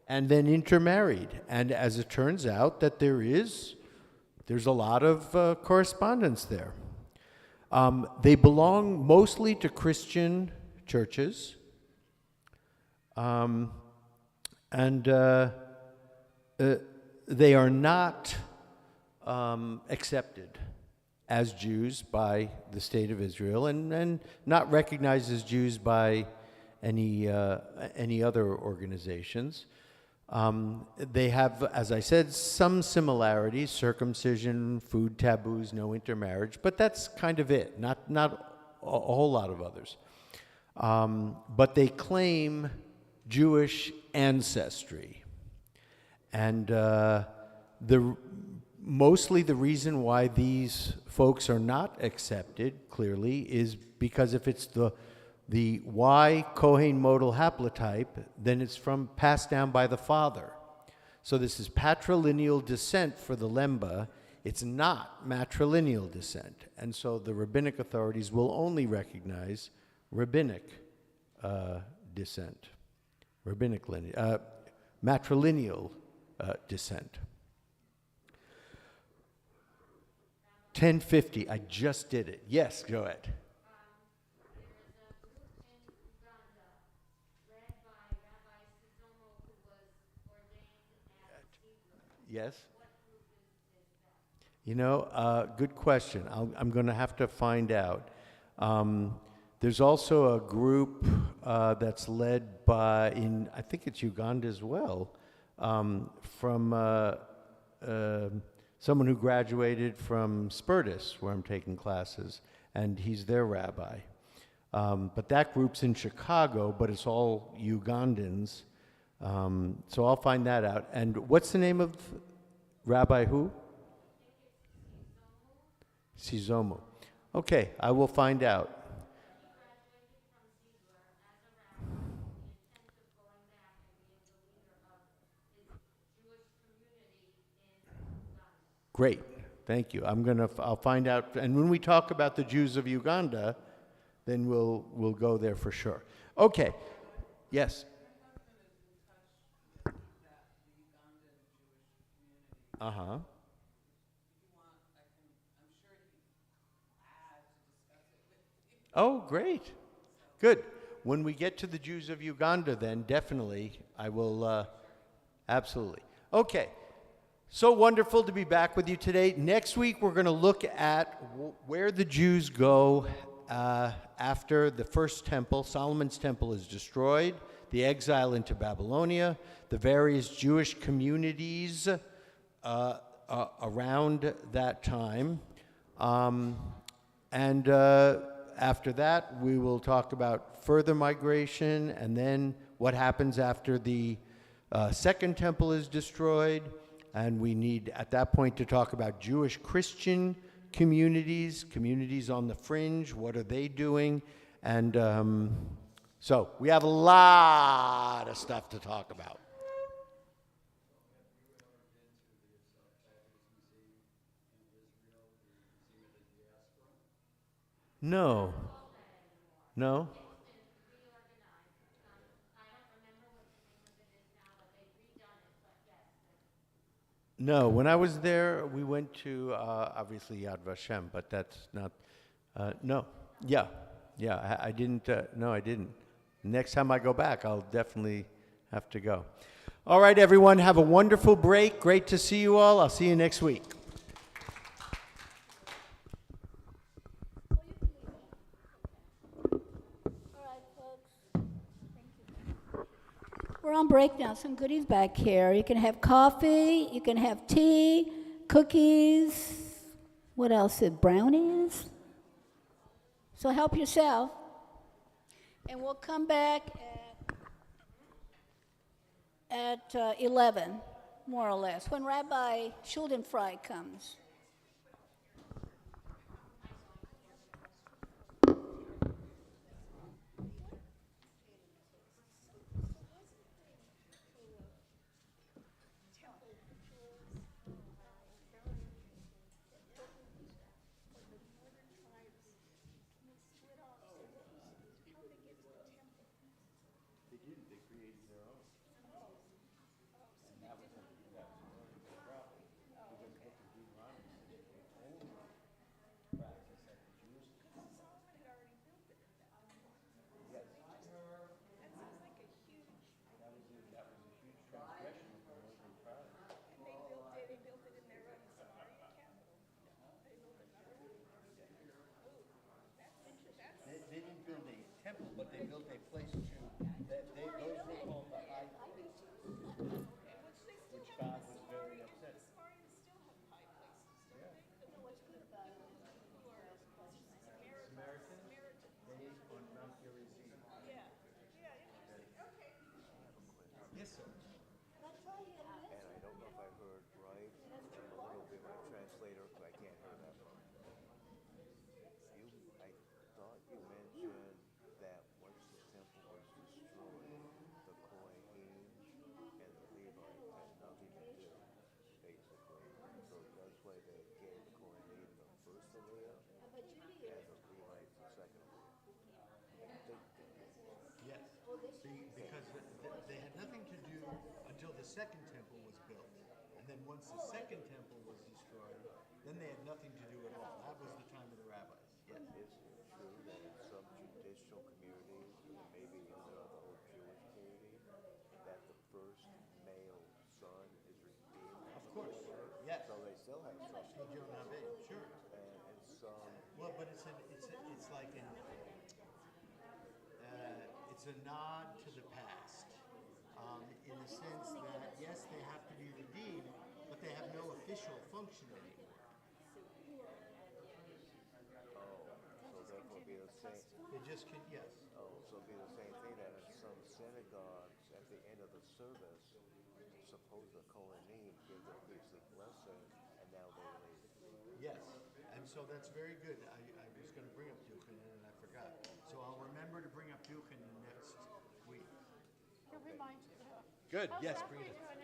and then intermarried. And as it turns out, that there's a lot of correspondence there. They belong mostly to Christian churches. And they are not accepted as Jews by the state of Israel and not recognized as Jews by any other organizations. They have, as I said, some similarities: circumcision, food taboos, no intermarriage, but that's kind of it, not a whole lot of others. But they claim Jewish ancestry. And mostly the reason why these folks are not accepted, clearly, is because if it's the Y Kohen modal haplotype, then it's passed down by the father. So this is patrilineal descent for the Lemba. It's not matrilineal descent. And so the rabbinic authorities will only recognize rabbinic descent, rabbinic lineage, matrilineal descent. 1050, I just did it. Yes, go ahead. Yes? You know, good question. I'm going to have to find out. There's also a group that's led by, I think it's Uganda as well, from someone who graduated from Spertus, where I'm taking classes, and he's their rabbi. But that group's in Chicago, but it's all Ugandans. So I'll find that out. And what's the name of Rabbi who? Sizomu. Okay, I will find out. Great, thank you. I'll find out, and when we talk about the Jews of Uganda, then we'll go there for sure. Okay, yes. Uh-huh. Oh, great. Good. When we get to the Jews of Uganda, then definitely I will, absolutely. Okay. So wonderful to be back with you today. Next week, we're going to look at where the Jews go after the first temple. Solomon's temple is destroyed, the exile into Babylonia, the various Jewish communities around that time. And after that, we will talk about further migration and then what happens after the second temple is destroyed. And we need, at that point, to talk about Jewish Christian communities on the fringe. What are they doing? And so we have a lot of stuff to talk about. No. No? No, when I was there, we went to obviously Yad Vashem, but that's not. No, yeah, yeah. I didn't. No, I didn't. Next time I go back, I'll definitely have to go. All right, everyone, have a wonderful break. Great to see you all. I'll see you next week. We're on break now. Some goodies back here. You can have coffee, you can have tea, cookies. What else? Brownies. So help yourself. And we'll come back at 11, more or less, when Rabbi Schuldenfrei comes. They didn't build a temple, but they built a place to. Those were called the high places, which God was very upset. Samaritans, they on Mount Gerizim. Yes, sir. And I don't know if I heard right. I'm a little bit my translator, because I can't hear that. I thought you mentioned that once the temple was destroyed, the Kohanim and the Levites had nothing to do, basically. So that's why they gave the Kohanim the first Aliyah and the Levites the second Aliyah. Yes, because they had nothing to do until the second temple was built. And then once the second temple was destroyed, then they had nothing to do at all. That was the time of the rabbis. Yes. Is it true that in some judicial communities, and maybe in the whole Jewish community, that the first male son is redeemed? Of course, yes. So they still have some. Gideon Habe, sure. And some. Well, but it's like it's a nod to the past, in the sense that yes, they have to be redeemed, but they have no official function anymore. So therefore be the same. They just can, yes. Oh, so it'd be the same thing that in some synagogues at the end of the service, suppose the Kohanim give the priestly blessing, and now they leave. Yes, and so that's very good. I was going to bring up Duchanan and I forgot. So I'll remember to bring up Duchanan next week. Good, yes, bring it up.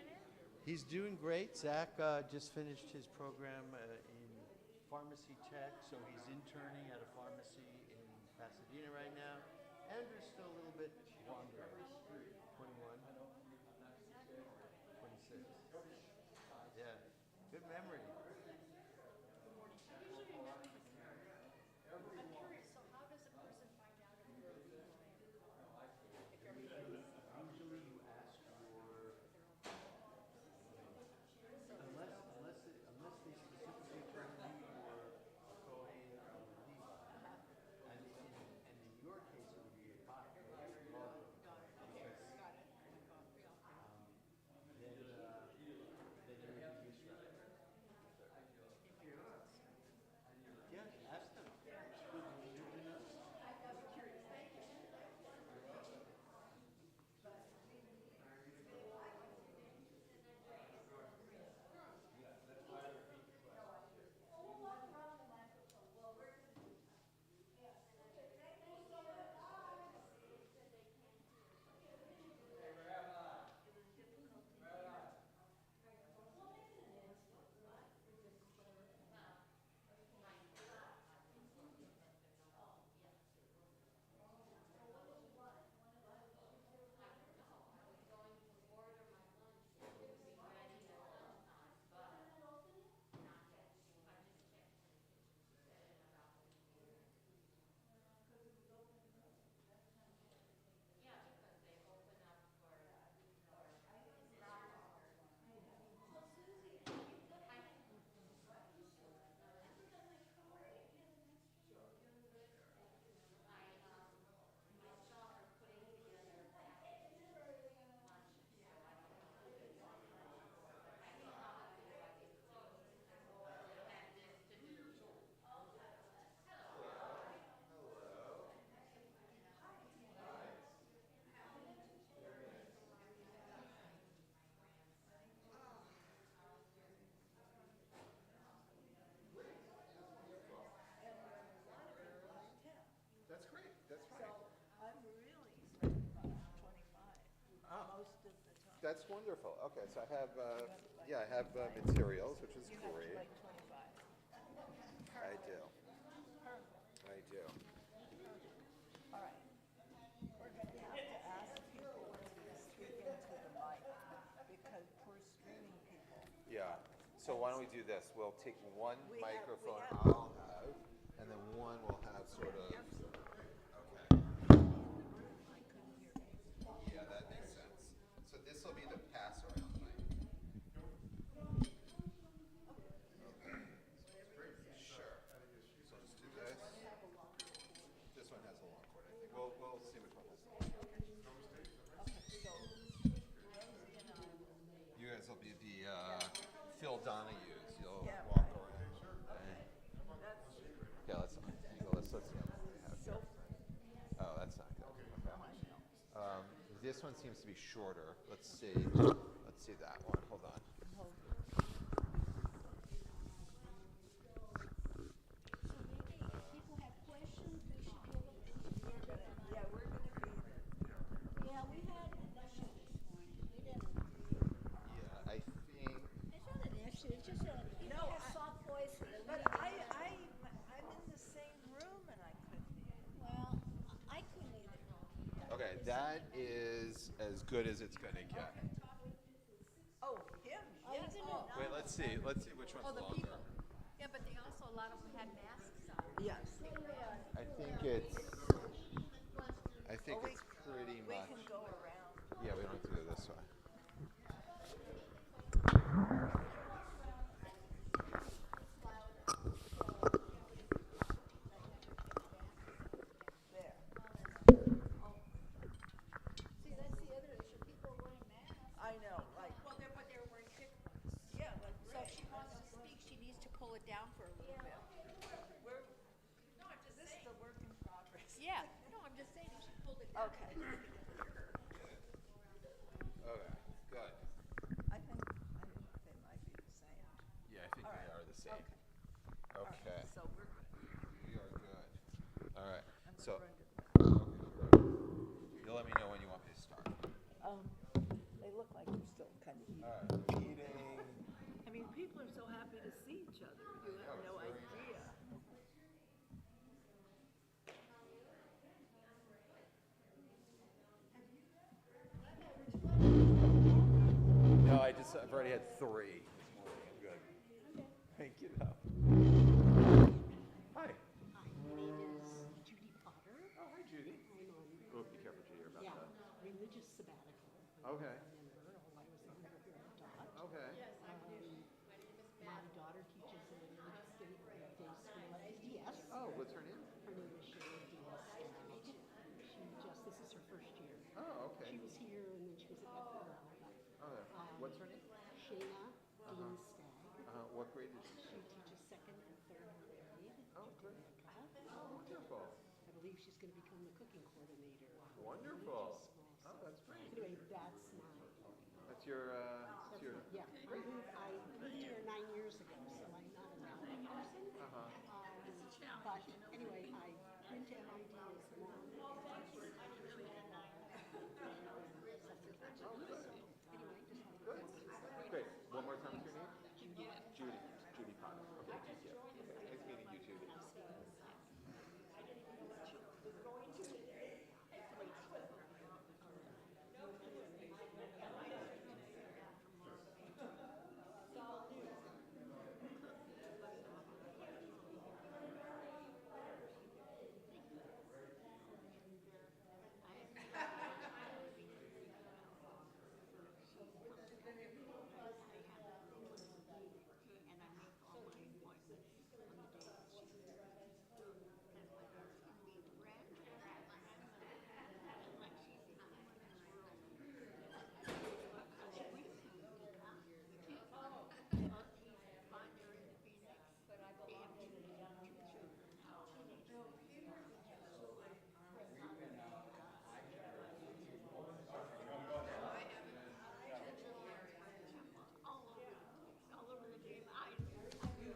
He's doing great. Zach just finished his program in pharmacy tech, so he's interning at a pharmacy in Pasadena right now. Andrew's still a little bit wandering. 21, 26. Yeah, good memory. Unless they specifically tell you you're a Kohen or a Levi, and in your case it would be a Kohen, because then you would be Israel. That's wonderful. Okay, so I have, yeah, I have materials, which is You have great. like 25. I do. I do. All right. We're going to have to ask people to speak into the mic because we're streaming people. Yeah. So why don't we do this? We'll take one We have- microphone we have- I'll have, and then one will have sort of. Okay. Yeah, that makes sense. So this will be the pass around mic. Sure. So just do this. This one has a long cord, I think. We'll see which one has the long cord. You guys will be the Phil Donahues. You'll Yeah, walk right. around. That's Okay, let's see how many we have so here. Oh, that's not good. Okay. This one seems to be shorter. Let's see. Let's see that one. Hold on. People have questions, we should be able to. yeah, we're going to be Yeah, we had an issue this morning. We didn't. Yeah, I think. It's not an issue, it's just that people have soft voices. But I'm in the same room and I couldn't hear. Well, I couldn't either. Okay, that is as good as it's gonna get. Oh, him, yes. Oh. Wait, let's see. Let's see which one's longer. Yeah, but they also, a lot of them had masks on. Yes. I think it's. I think Well, it's pretty We much. can go around. Yeah, we don't have to go this way. There. See, that's the other issue, people are wearing masks. I know, like, Well, but they were wearing thick ones. yeah, like So if she wants to speak, she needs to pull it down for a little bit. we're, No, I'm just this is saying. the work in progress. Yeah, no, I'm just saying, if she pulled it down. Okay. Okay, good. I think they might be the same. Yeah, I think All they right. are the same. All Okay. right, so we're good. We are good. All right. I'm So. gonna run to the back. You'll let me know when you want me to start. They look like they're still kind of eating. All right. Eating. I mean, people are so happy to see each other. You have it's no very idea. No, I've already had 3 this morning. I'm good. Thank you. Though. Hi. My name is Judy Potter. Oh, hi, Judy. I'm on, Oh, be careful, Judy. You're about religious sabbatical. Okay. Member, I was a member here at DOT. Okay. My daughter teaches in a religious day school at SDS. Oh, what's her name? Her name is Shayna Diaz. This is her first year. Oh, okay. She was here and then she was at Bethel. Oh, what's her name? Shayna Dean Stagg. What grade is she? She teaches second and third grade. Oh, good. Jamaica. Oh, wonderful. I believe she's going to become the cooking coordinator. for Wonderful. religious schools. Oh, that's great. Anyway, that's my. That's your. That's yeah, I moved here 9 years ago, so I'm not a mountain person. But anyway, I went to MIT as one. Great. One more time, what's your name? Judy. Judy. Judy Potter. Okay, thank you. Okay, nice meeting you, Judy.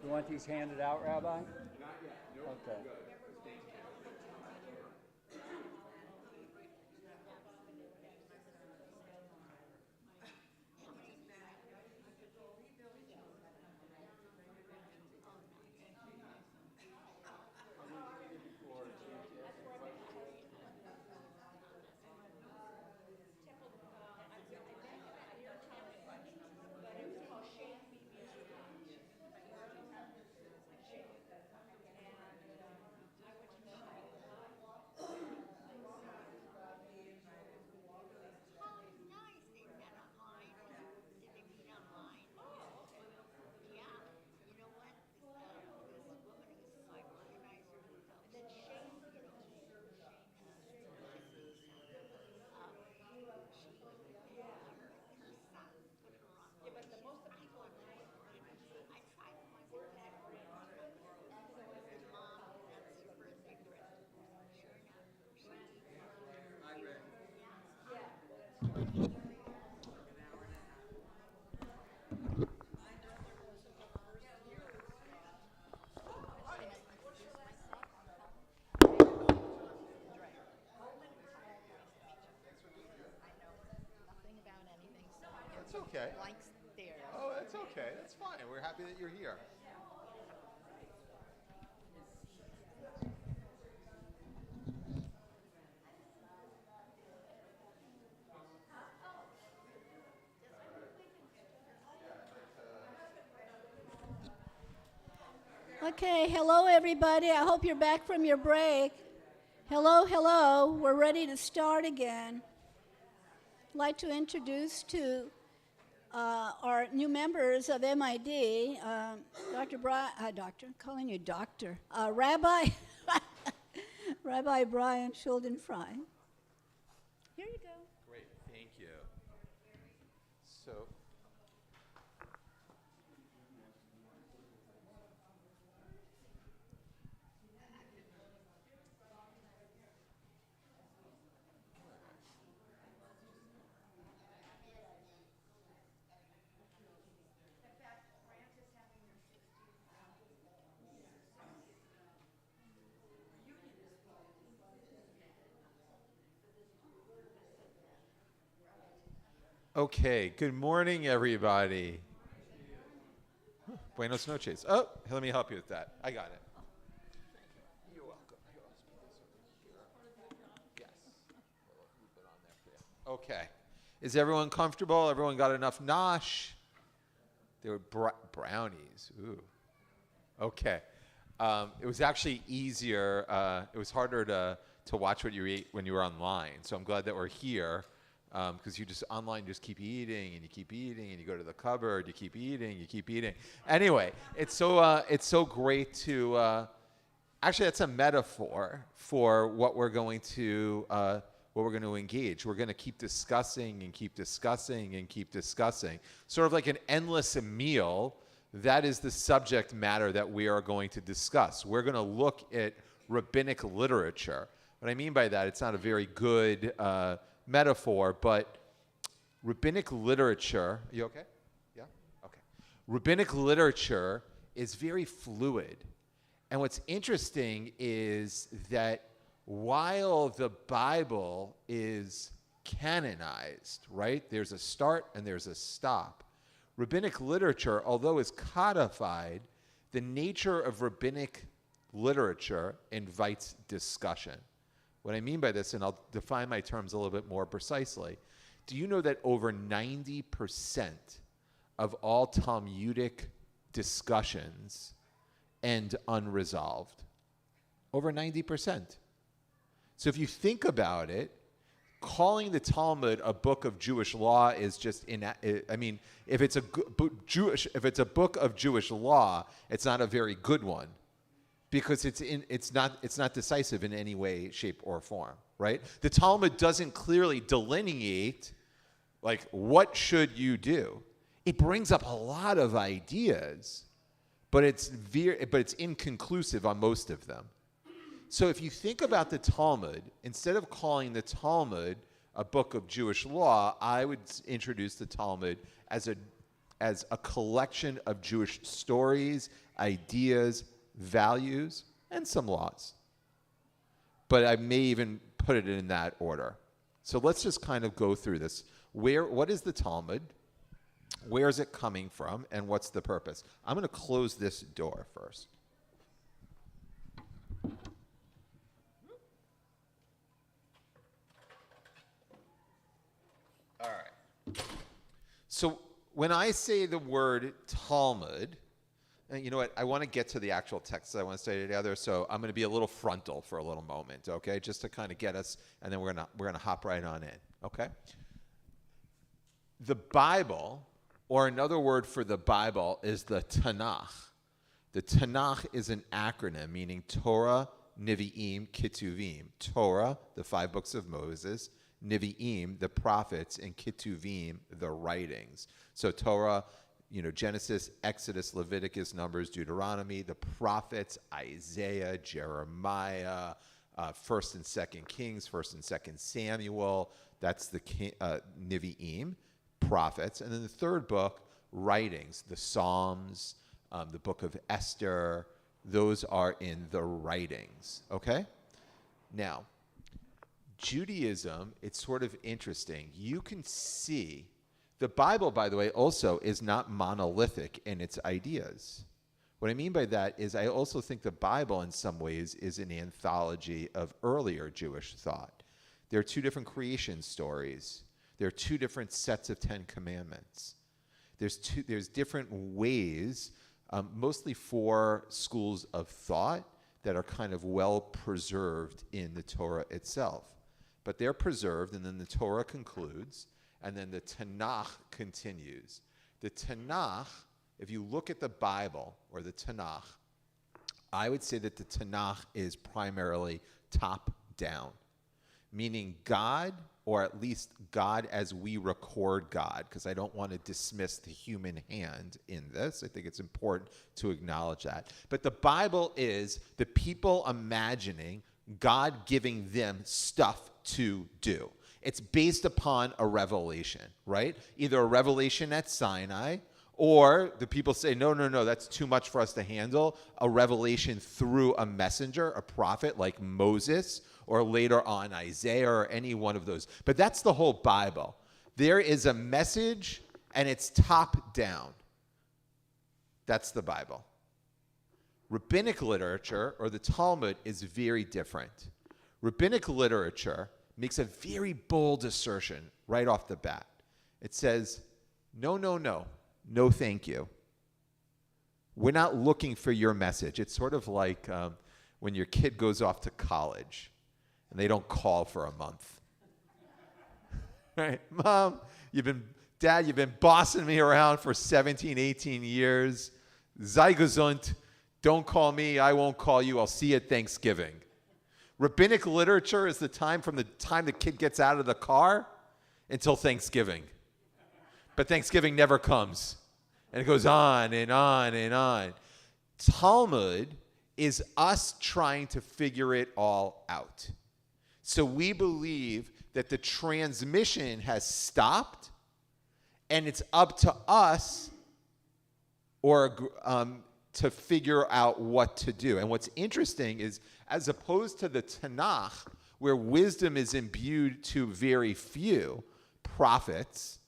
You want these handed out, Rabbi? Not yet. Okay. Nothing about anything, so That's okay. blank stare. Oh, that's okay. That's fine. We're happy that you're here. Okay, hello everybody. I hope you're back from your break. Hello, hello. We're ready to start again. I'd like to introduce to our new members of MID, calling you doctor, Rabbi, Rabbi Brian Schulden-Frey. Here you go. Great. Thank you. So, okay, good morning, everybody. Buenos noches. Oh, let me help you with that. I got it. You're welcome. Yes. We'll put it on there for you. Okay. Is everyone comfortable? Everyone got enough nosh? They were brownies. Ooh. Okay. It was actually easier. It was harder to watch what you ate when you were online. So I'm glad that we're here. Because you just online just keep eating and you keep eating and you go to the cupboard, you keep eating, you keep eating. Anyway, it's so great to actually that's a metaphor for what we're going to engage. We're going to keep discussing and keep discussing and keep discussing. Sort of like an endless meal. That is the subject matter that we are going to discuss. We're going to look at rabbinic literature. What I mean by that, it's not a very good metaphor, but rabbinic literature, you okay? Yeah? Okay. Rabbinic literature is very fluid. And what's interesting is that while the Bible is canonized, right? There's a start and there's a stop. Rabbinic literature, although is codified, the nature of rabbinic literature invites discussion. What I mean by this, and I'll define my terms a little bit more precisely, do you know that over 90% of all Talmudic discussions end unresolved? Over 90%. So if you think about it, calling the Talmud a book of Jewish law is just if it's a book of Jewish law, it's not a very good one. Because it's not decisive in any way, shape, or form, right? The Talmud doesn't clearly delineate, like, what should you do? It brings up a lot of ideas, but it's inconclusive on most of them. So if you think about the Talmud, instead of calling the Talmud a book of Jewish law, I would introduce the Talmud as a collection of Jewish stories, ideas, values, and some laws. But I may even put it in that order. So let's just kind of go through this. What is the Talmud? Where is it coming from? And what's the purpose? I'm going to close this door first. All right. So when I say the word Talmud, and you know what? I want to get to the actual text that I want to study together, so I'm going to be a little frontal for a little moment, okay? Just to kind of get us, and then we're going to hop right on in, okay? The Bible, or another word for the Bible, is the Tanakh. The Tanakh is an acronym meaning Torah, Nevi'im, Ketuvim. Torah, the 5 books of Moses, Nevi'im, the prophets, and Ketuvim, the writings. So Torah, Genesis, Exodus, Leviticus, Numbers, Deuteronomy, the prophets, Isaiah, Jeremiah, First and Second Kings, First and Second Samuel. That's the Nevi'im, prophets. And then the third book, writings, the Psalms, the book of Esther. Those are in the writings, okay? Now, Judaism, it's sort of interesting. You can see, the Bible, by the way, also is not monolithic in its ideas. What I mean by that is I also think the Bible in some ways is an anthology of earlier Jewish thought. There are two different creation stories. There are two different sets of 10 commandments. There's different ways, mostly four schools of thought that are kind of well preserved in the Torah itself. But they're preserved, and then the Torah concludes, and then the Tanakh continues. The Tanakh, if you look at the Bible or the Tanakh, I would say that the Tanakh is primarily top-down, meaning God, or at least God as we record God, because I don't want to dismiss the human hand in this. I think it's important to acknowledge that. But the Bible is the people imagining God giving them stuff to do. It's based upon a revelation, right? Either a revelation at Sinai, or the people say, no, that's too much for us to handle. A revelation through a messenger, a prophet like Moses, or later on Isaiah, or any one of those. But that's the whole Bible. There is a message, and it's top down. That's the Bible. Rabbinic literature, or the Talmud, is very different. Rabbinic literature makes a very bold assertion right off the bat. It says, no, thank you. We're not looking for your message. It's sort of like when your kid goes off to college and they don't call for a month. Right? Mom, Dad, you've been bossing me around for 17, 18 years. Sei gesund. Don't call me. I won't call you. I'll see you at Thanksgiving. Rabbinic literature is the time from the time the kid gets out of the car until Thanksgiving. But Thanksgiving never comes. And it goes on and on and on. Talmud is us trying to figure it all out. So we believe that the transmission has stopped, and it's up to us to figure out what to do. And what's interesting is, as opposed to the Tanakh, where wisdom is imbued to very few prophets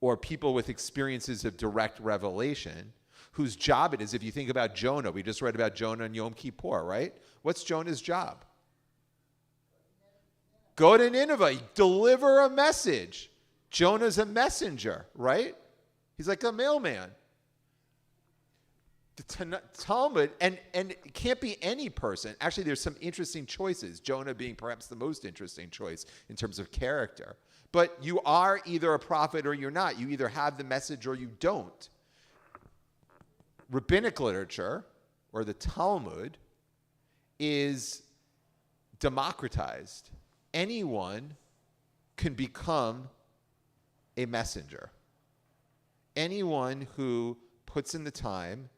or people with experiences of direct revelation, whose job it is, if you think about Jonah, we just read about Jonah and Yom Kippur, right? What's Jonah's job? Go to Nineveh, deliver a message. Jonah's a messenger, right? He's like a mailman. The Talmud, and it can't be any person. Actually, there's some interesting choices, Jonah being perhaps the most interesting choice in terms of character. But you are either a prophet or you're not. You either have the message or you don't. Rabbinic literature, or the Talmud, is democratized. Anyone can become a messenger. Anyone who puts in the time,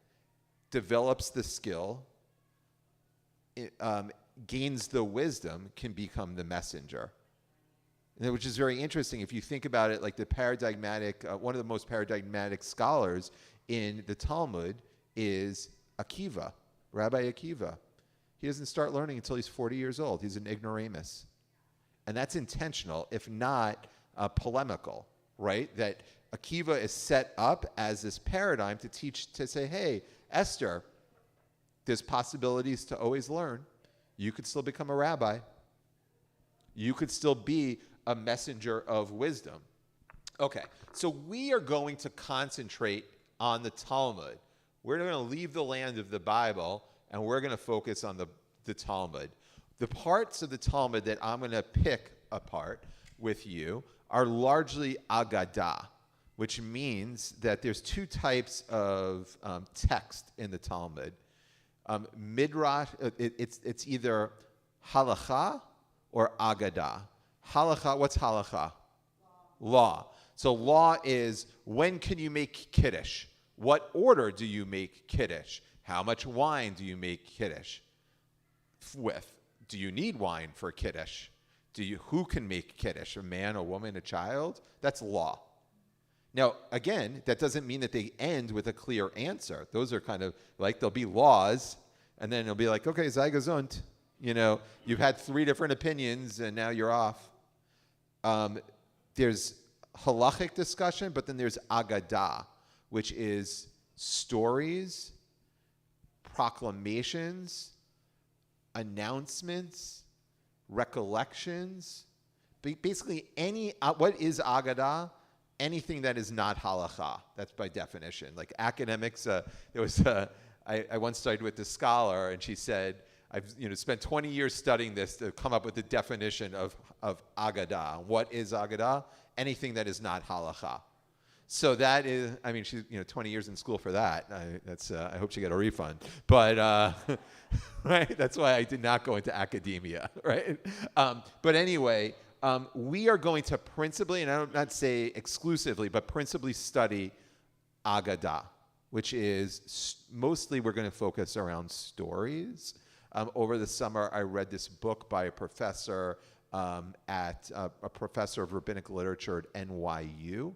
develops the skill, gains the wisdom, can become the messenger. Which is very interesting if you think about it, like the paradigmatic, one of the most paradigmatic scholars in the Talmud is Akiva, Rabbi Akiva. He doesn't start learning until he's 40 years old. He's an ignoramus. And that's intentional, if not polemical, right? That Akiva is set up as this paradigm to teach, to say, hey, Esther, there's possibilities to always learn. You could still become a rabbi. You could still be a messenger of wisdom. Okay, so we are going to concentrate on the Talmud. We're going to leave the land of the Bible, and we're going to focus on the Talmud. The parts of the Talmud that I'm going to pick apart with you are largely Agadah, which means that there's two types of text in the Talmud. Midrash, it's either halacha or Agadah. Halacha, what's halacha? Law. So law is, when can you make kiddush? What order do you make kiddush? How much wine do you make kiddush with? do you need wine for Kiddush? Who can make Kiddush? A man, a woman, a child? That's law. Now, again, that doesn't mean that they end with a clear answer. Those are kind of like, there'll be laws, and then it'll be like, okay, sei gesund. You've had 3 different opinions, and now you're off. There's halachic discussion, but then there's agadah, which is stories, proclamations, announcements, recollections. Basically, what is agadah? Anything that is not halacha. That's by definition. Like academics, I once studied with this scholar, and she said, I've spent 20 years studying this to come up with the definition of agadah. What is agadah? Anything that is not halacha. So that is, she's 20 years in school for that. I hope she got a refund. But right, that's why I did not go into academia, right? But anyway, we are going to principally, and I don't not say exclusively, but principally study agadah, which is mostly we're going to focus around stories. Over the summer, I read this book by a professor a professor of rabbinic literature at NYU.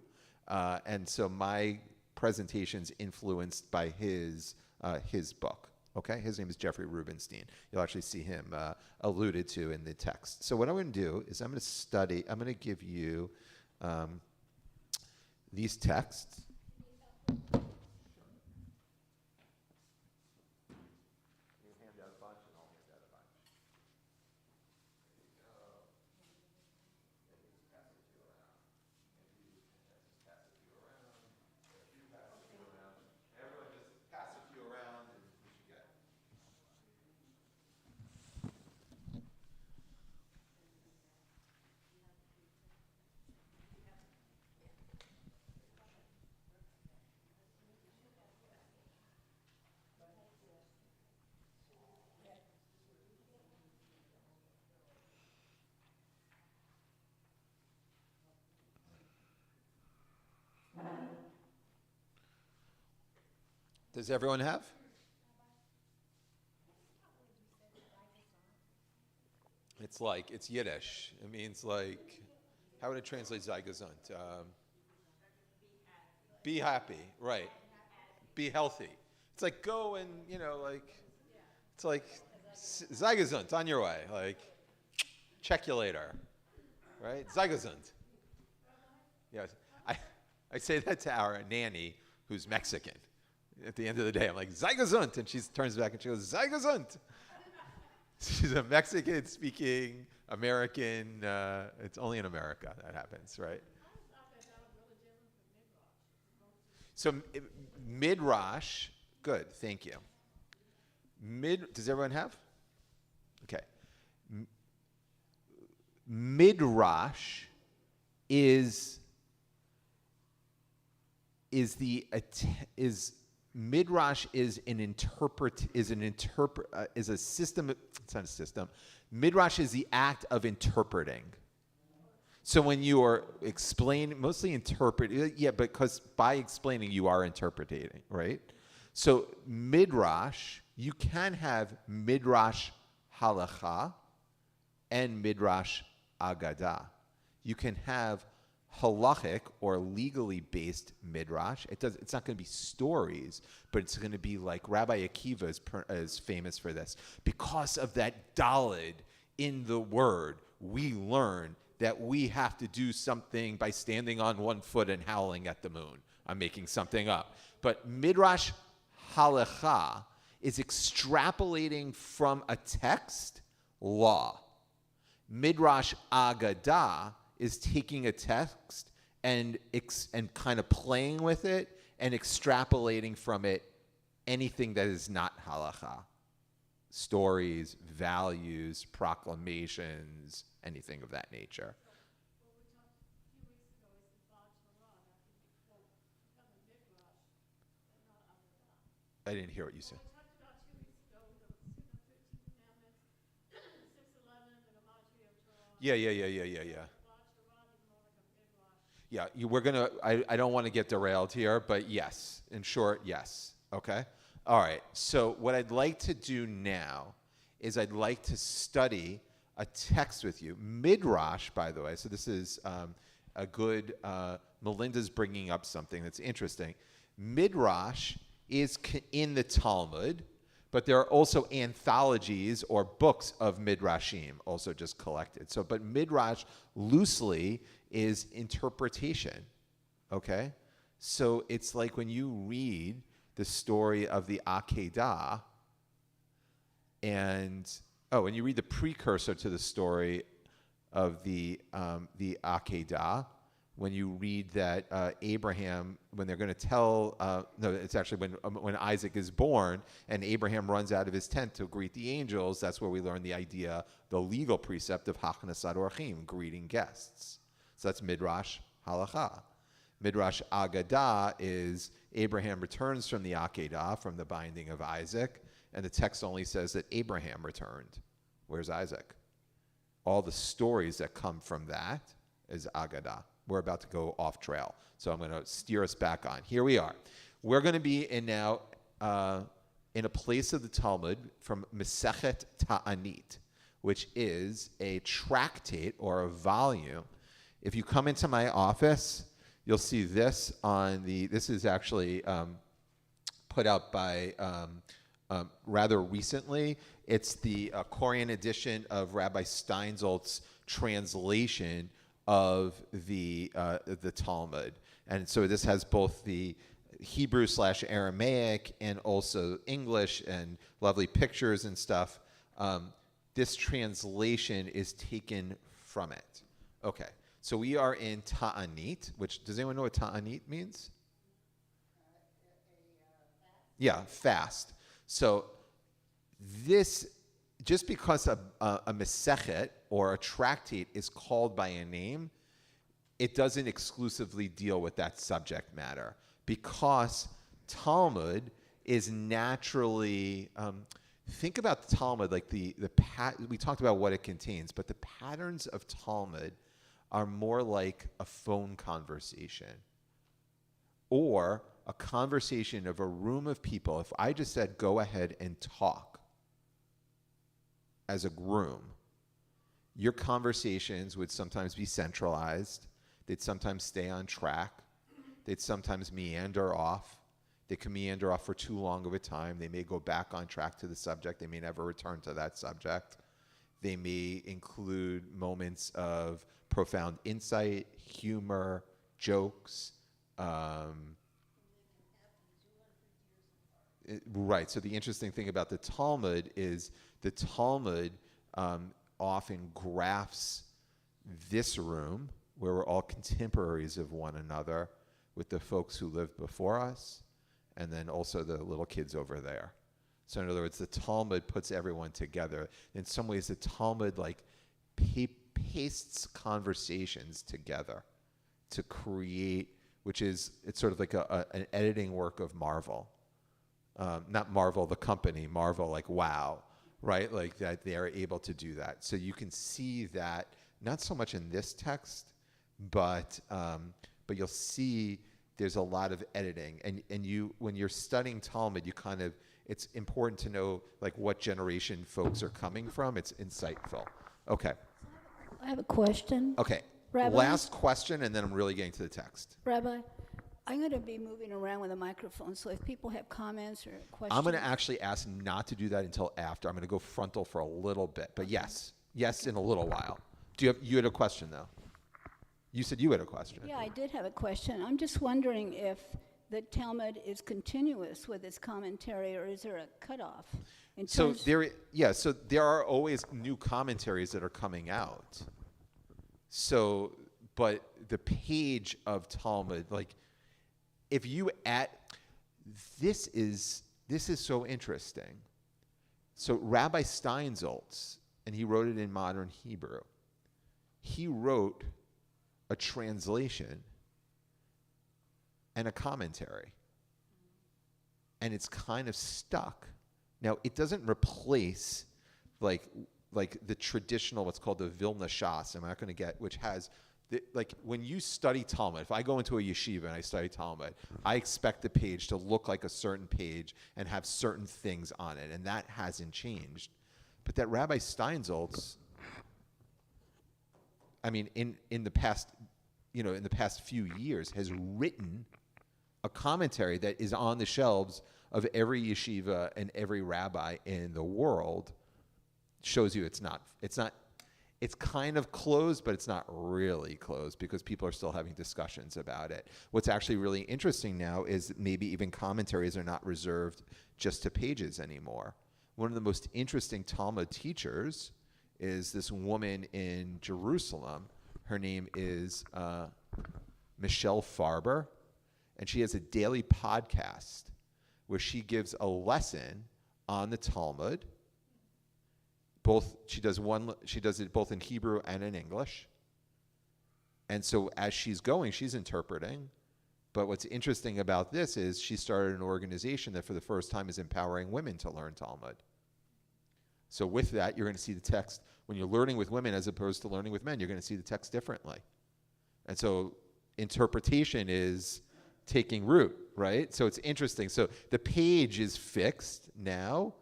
And so my presentation's influenced by his book. Okay, his name is Jeffrey Rubenstein. You'll actually see him alluded to in the text. So what I'm going to do is I'm going to give you these texts. Does everyone have? It's Yiddish. It means how would it translate sei gesund? Be happy, right. Be healthy. It's like go and, it's like sei gesund, on your way. Check you later, right? Sei gesund. Yes, I say that to our nanny who's Mexican. At the end of the day, I'm like, sei gesund, and she turns back and she goes, sei gesund. She's a Mexican-speaking American. It's only in America that happens, right? So midrash, good, thank you. Does everyone have? Okay. Midrash is Midrash is a system. It's not a system. Midrash is the act of interpreting. So when you are mostly because by explaining you are interpreting, right? So midrash, you can have midrash halacha and midrash agadah. You can have halachic or legally based midrash. It's not going to be stories, but it's going to be like Rabbi Akiva is famous for this. Because of that daled in the word, we learn that we have to do something by standing on one foot and howling at the moon. I'm making something up. But midrash halacha is extrapolating from a text law. Midrash agadah is taking a text and kind of playing with it and extrapolating from it anything that is not halacha. Stories, values, proclamations, anything of that nature. I didn't hear what you said. Yeah. Yeah, I don't want to get derailed here, but yes, in short, yes. Okay? All right, so what I'd like to do now is I'd like to study a text with you. Midrash, by the way, so this is a good, Melinda's bringing up something that's interesting. Midrash is in the Talmud, but there are also anthologies or books of Midrashim, also just collected. So, but Midrash loosely is interpretation, okay? So it's like when you read the story of the Akedah, and when you read the precursor to the story of the Akedah, when you read that Abraham, when they're going to tell, no, it's actually when Isaac is born and Abraham runs out of his tent to greet the angels, that's where we learn the idea, the legal precept of Hachnasat Orchim, greeting guests. So that's Midrash Halacha. Midrash Agadah is Abraham returns from the Akedah, from the binding of Isaac, and the text only says that Abraham returned. Where's Isaac? All the stories that come from that is Agadah. We're about to go off trail, so I'm going to steer us back on. Here we are. We're going to be in now in a place of the Talmud from Masechet Ta'anit, which is a tractate or a volume. If you come into my office, you'll see this on the. This is actually put out by rather recently. It's the Korean edition of Rabbi Steinsaltz's translation of the Talmud. And so this has both the Hebrew/Aramaic and also English and lovely pictures and stuff. This translation is taken from it. Okay, so we are in Ta'anit, which, does anyone know what Ta'anit means? Yeah, fast. So this, just because a Masechet or a tractate is called by a name, it doesn't exclusively deal with that subject matter, because Talmud is naturally, think about the Talmud like we talked about what it contains, but the patterns of Talmud are more like a phone conversation or a conversation of a room of people. If I just said, go ahead and talk as a room, your conversations would sometimes be centralized. They'd sometimes stay on track. They'd sometimes meander off. They can meander off for too long of a time. They may go back on track to the subject. They may never return to that subject. They may include moments of profound insight, humor, jokes. Right. So the interesting thing about the Talmud is the Talmud often graphs this room, where we're all contemporaries of one another, with the folks who lived before us, and then also the little kids over there. So in other words, the Talmud puts everyone together. In some ways, the Talmud pastes conversations together to create, it's sort of like an editing work of Marvel. Not Marvel, the company, Marvel, like wow, right? Like that they are able to do that. So you can see that, not so much in this text, but you'll see there's a lot of editing. And you, when you're studying Talmud, it's important to know like what generation folks are coming from. It's insightful. Okay. I have a question. Okay. Rabbi? Last question, and then I'm really getting to the text. Rabbi, I'm going to be moving around with a microphone, so if people have comments or questions. I'm going to actually ask not to do that until after. I'm going to go frontal for a little bit, but yes, in a little while. You had a question though? You said you had a question. Yeah, I did have a question. I'm just wondering if the Talmud is continuous with its commentary, or is there a cutoff? So there are always new commentaries that are coming out. So, but the page of Talmud, like, if you this is so interesting. So Rabbi Steinsaltz, and he wrote it in modern Hebrew, he wrote a translation and a commentary. And it's kind of stuck. Now, it doesn't replace like the traditional, what's called the Vilna Shas, I'm not going to get, which has, like when you study Talmud, if I go into a yeshiva and I study Talmud, I expect the page to look like a certain page and have certain things on it, and that hasn't changed. but that Rabbi Steinsaltz, I mean, in the past, in the past few years, has written a commentary that is on the shelves of every yeshiva and every rabbi in the world. Shows you it's kind of closed, but it's not really closed because people are still having discussions about it. What's actually really interesting now is that maybe even commentaries are not reserved just to pages anymore. One of the most interesting Talmud teachers is this woman in Jerusalem. Her name is Michelle Farber, and she has a daily podcast where she gives a lesson on the Talmud. She does it both in Hebrew and in English. And so as she's going, she's interpreting. But what's interesting about this is she started an organization that for the first time is empowering women to learn Talmud. So with that, you're going to see the text, when you're learning with women as opposed to learning with men, you're going to see the text differently. And so interpretation is taking root, right? So it's interesting. So the page is fixed now.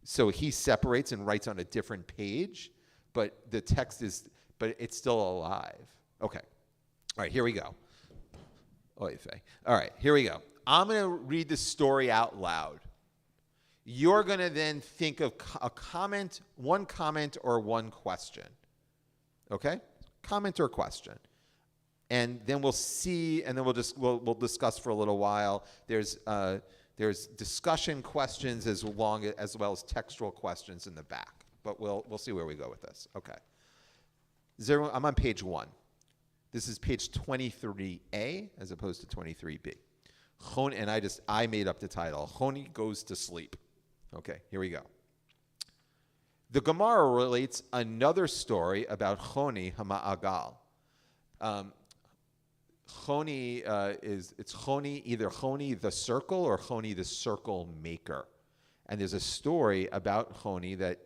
So he separates and writes on a different page, but the text but it's still alive. Okay. All right, here we go. Oy vey. All right, here we go. I'm going to read the story out loud. You're going to then think of one comment or one question. Okay? Comment or question. And then we'll see, and then we'll discuss for a little while. There's discussion questions as well as textual questions in the back. But we'll see where we go with this. Okay. I'm on page 1. This is page 23A as opposed to 23B. And I made up the title. Choni goes to sleep. Okay, here we go. The Gemara relates another story about Choni Hama'agal. Choni it's Choni, either Choni the circle or Choni the circle maker. And there's a story about Choni that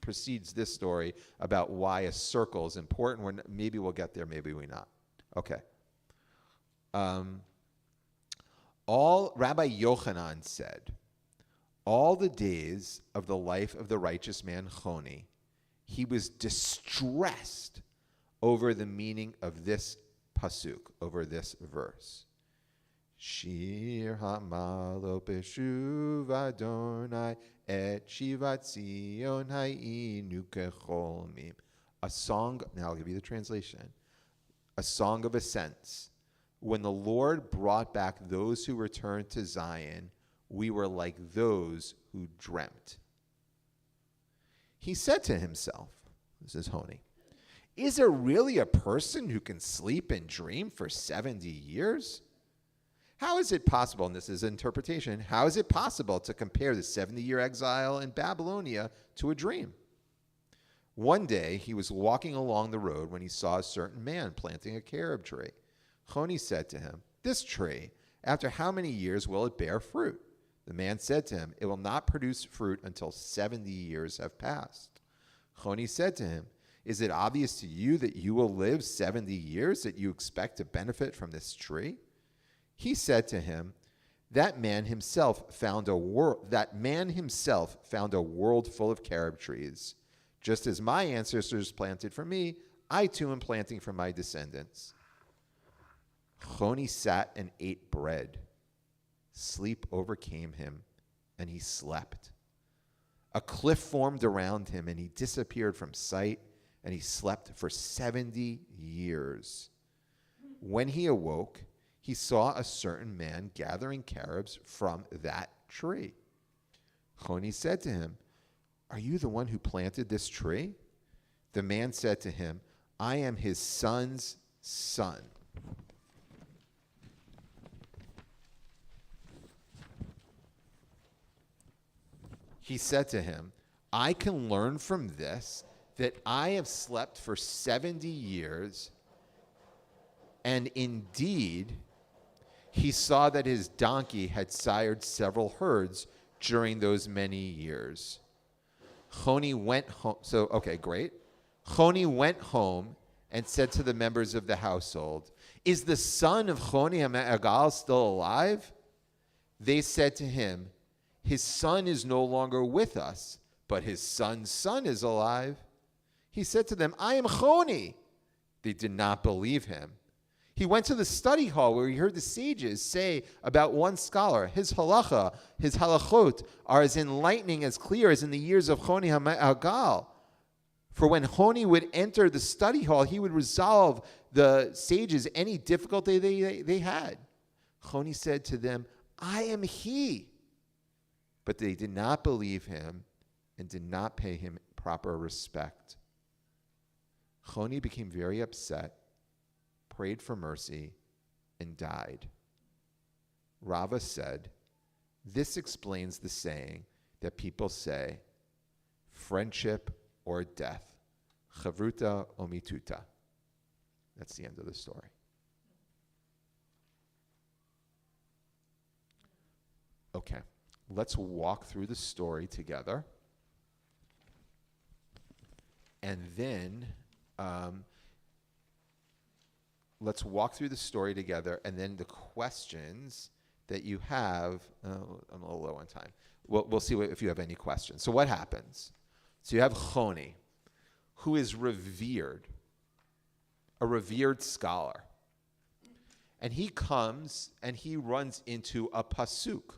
precedes this story about why a circle is important. Maybe we'll get there, maybe we not. Okay. Rabbi Yochanan said, all the days of the life of the righteous man Choni, he was distressed over the meaning of this pasuk, over this verse. Shir hamalo beshuv Adonai et shivat Zion hayinu kecholmim. A song, now I'll give you the translation. A song of ascents. When the Lord brought back those who returned to Zion, we were like those who dreamt. He said to himself, this is Choni, is there really a person who can sleep and dream for 70 years? How is it possible, and this is interpretation, how is it possible to compare the 70-year exile in Babylonia to a dream? One day, he was walking along the road when he saw a certain man planting a carob tree. Choni said to him, this tree, after how many years will it bear fruit? The man said to him, it will not produce fruit until 70 years have passed. Choni said to him, is it obvious to you that you will live 70 years, that you expect to benefit from this tree? He said to him, that man himself found a world full of carob trees. Just as my ancestors planted for me, I too am planting for my descendants. Choni sat and ate bread. Sleep overcame him, and he slept. A cliff formed around him, and he disappeared from sight, and he slept for 70 years. When he awoke, he saw a certain man gathering carobs from that tree. Choni said to him, are you the one who planted this tree? The man said to him, I am his son's son. He said to him, I can learn from this that I have slept for 70 years, and indeed, he saw that his donkey had sired several herds during those many years. Choni went home. So, okay, great. Choni went home and said to the members of the household, is the son of Choni HaMe'agal still alive? They said to him, his son is no longer with us, but his son's son is alive. He said to them, I am Choni. They did not believe him. He went to the study hall where he heard the sages say about one scholar, his halacha, his halachot, are as enlightening, as clear as in the years of Choni HaGal. For when Choni would enter the study hall, he would resolve the sages any difficulty they had. Choni said to them, I am he. But they did not believe him and did not pay him proper respect. Choni became very upset, prayed for mercy, and died. Rava said, this explains the saying that people say, friendship or death, chavruta o mituta. That's the end of the story. Okay, let's walk through the story together. And then let's walk through the story together, and then the questions that you have. I'm a little low on time. We'll see if you have any questions. So what happens? So you have Choni, who is revered, a revered scholar. And he comes and he runs into a pasuk,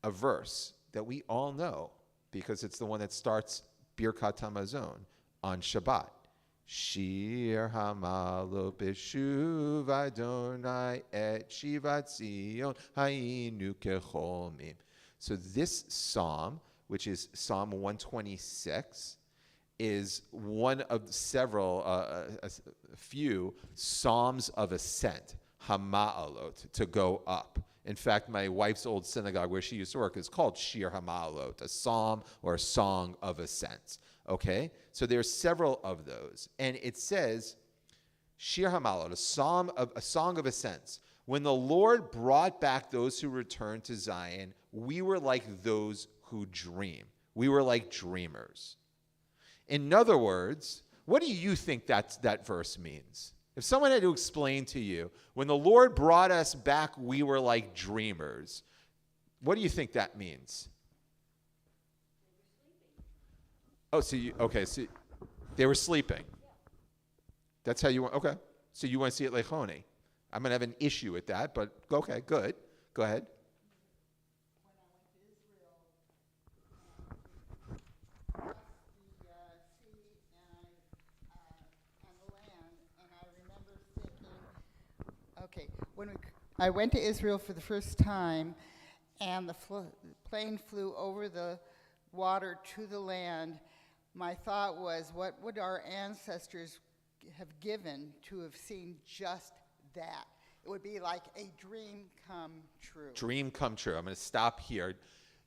a verse that we all know because it's the one that starts Birkat Hamazon on Shabbat. Shir hamalo b'shuv Adonai et shivat Zion hayinu kecholmim. So this psalm, which is Psalm 126, is one of several, a few psalms of ascent, hama'alot, to go up. In fact, my wife's old synagogue where she used to work is called Shir HaMa'alot, a psalm or a song of ascent. Okay? So there's several of those. And it says, Shir HaMa'alot, a song of ascents. When the Lord brought back those who returned to Zion, we were like those who dream. We were like dreamers. In other words, what do you think that verse means? If someone had to explain to you, when the Lord brought us back, we were like dreamers, what do you think that means? Oh, so they were sleeping. That's how you want, okay. So you want to see it like Choni. I'm going to have an issue with that, but okay, good. Go ahead. Okay, I went to Israel for the first time, and the plane flew over the water to the land. My thought was, what would our ancestors have given to have seen just that? It would be like a dream come true. Dream come true. I'm going to stop here.